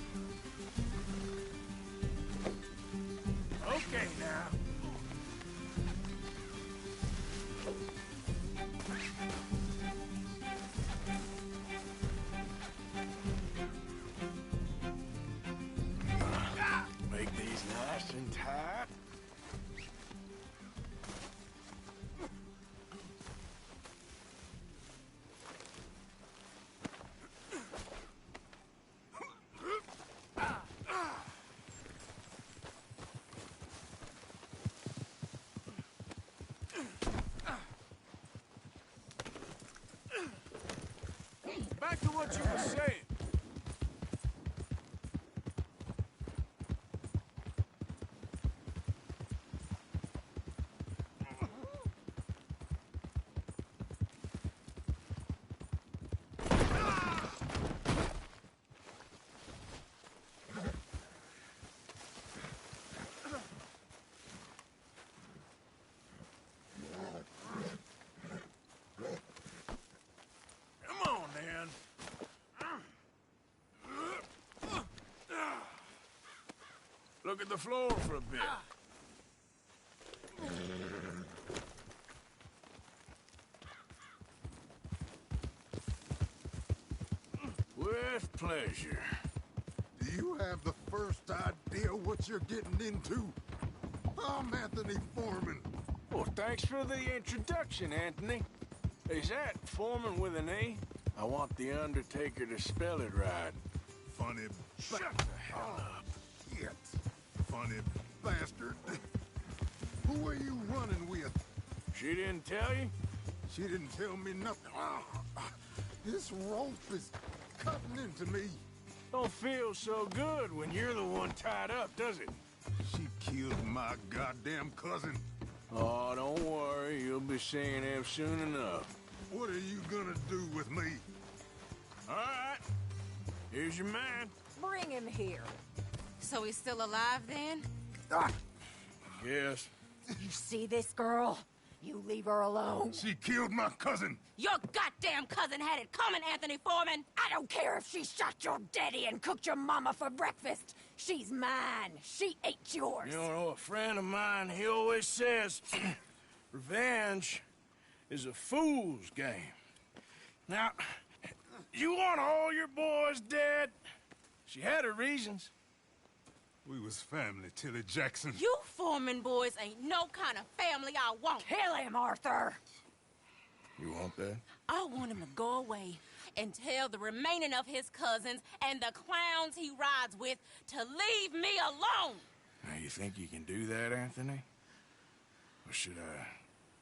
Speaker 3: Okay, now. Make these nice and tight. Back to what you were saying. Come on, Dan. Look at the floor for a bit. With pleasure.
Speaker 9: Do you have the first idea what you're getting into? I'm Anthony Foreman.
Speaker 3: Well, thanks for the introduction, Anthony. Is that Foreman with an A? I want the Undertaker to spell it right.
Speaker 9: Funny.
Speaker 3: Shut the hell up.
Speaker 9: Shit. Funny bastard. Who are you running with?
Speaker 3: She didn't tell you?
Speaker 9: She didn't tell me nothing. This rope is cutting into me.
Speaker 3: Don't feel so good when you're the one tied up, does it?
Speaker 9: She killed my goddamn cousin.
Speaker 3: Oh, don't worry. You'll be seeing him soon enough.
Speaker 9: What are you gonna do with me?
Speaker 3: All right. Here's your man.
Speaker 17: Bring him here.
Speaker 10: So he's still alive then?
Speaker 3: Yes.
Speaker 17: You see this girl? You leave her alone.
Speaker 9: She killed my cousin.
Speaker 10: Your goddamn cousin had it coming, Anthony Foreman!
Speaker 17: I don't care if she shot your daddy and cooked your mama for breakfast. She's mine. She ate yours.
Speaker 3: You know, a friend of mine, he always says, revenge is a fool's game. Now, you want all your boys dead? She had her reasons.
Speaker 9: We was family, Tilly Jackson.
Speaker 10: You Foreman boys ain't no kind of family I want.
Speaker 17: Kill him, Arthur.
Speaker 3: You want that?
Speaker 10: I want him to go away and tell the remaining of his cousins and the clowns he rides with to leave me alone.
Speaker 3: Now, you think you can do that, Anthony? Or should I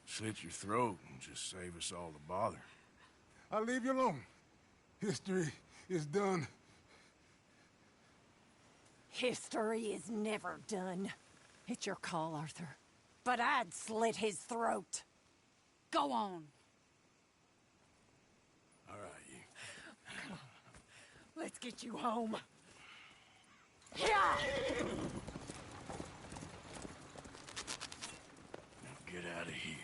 Speaker 3: slit your throat and just save us all the bother?
Speaker 9: I'll leave you alone. History is done.
Speaker 17: History is never done. It's your call, Arthur. But I'd slit his throat.
Speaker 10: Go on.
Speaker 3: All right, you.
Speaker 17: Come on. Let's get you home. Yeah!
Speaker 3: Now get out of here.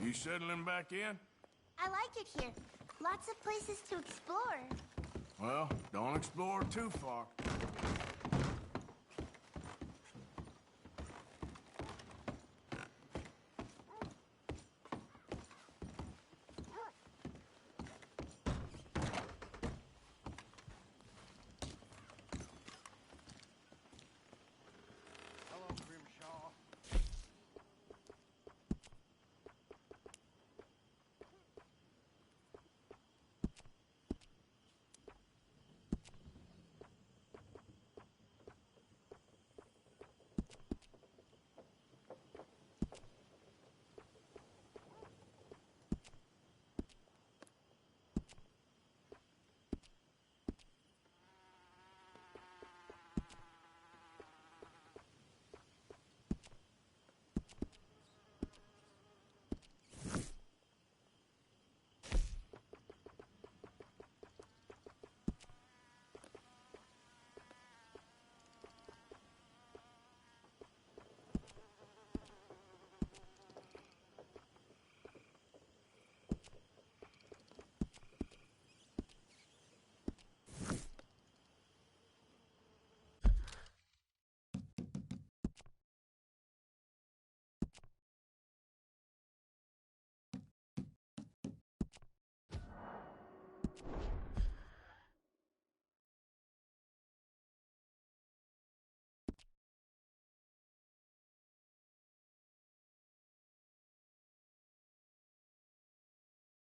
Speaker 3: You settling back in?
Speaker 11: I like it here. Lots of places to explore.
Speaker 3: Well, don't explore too far.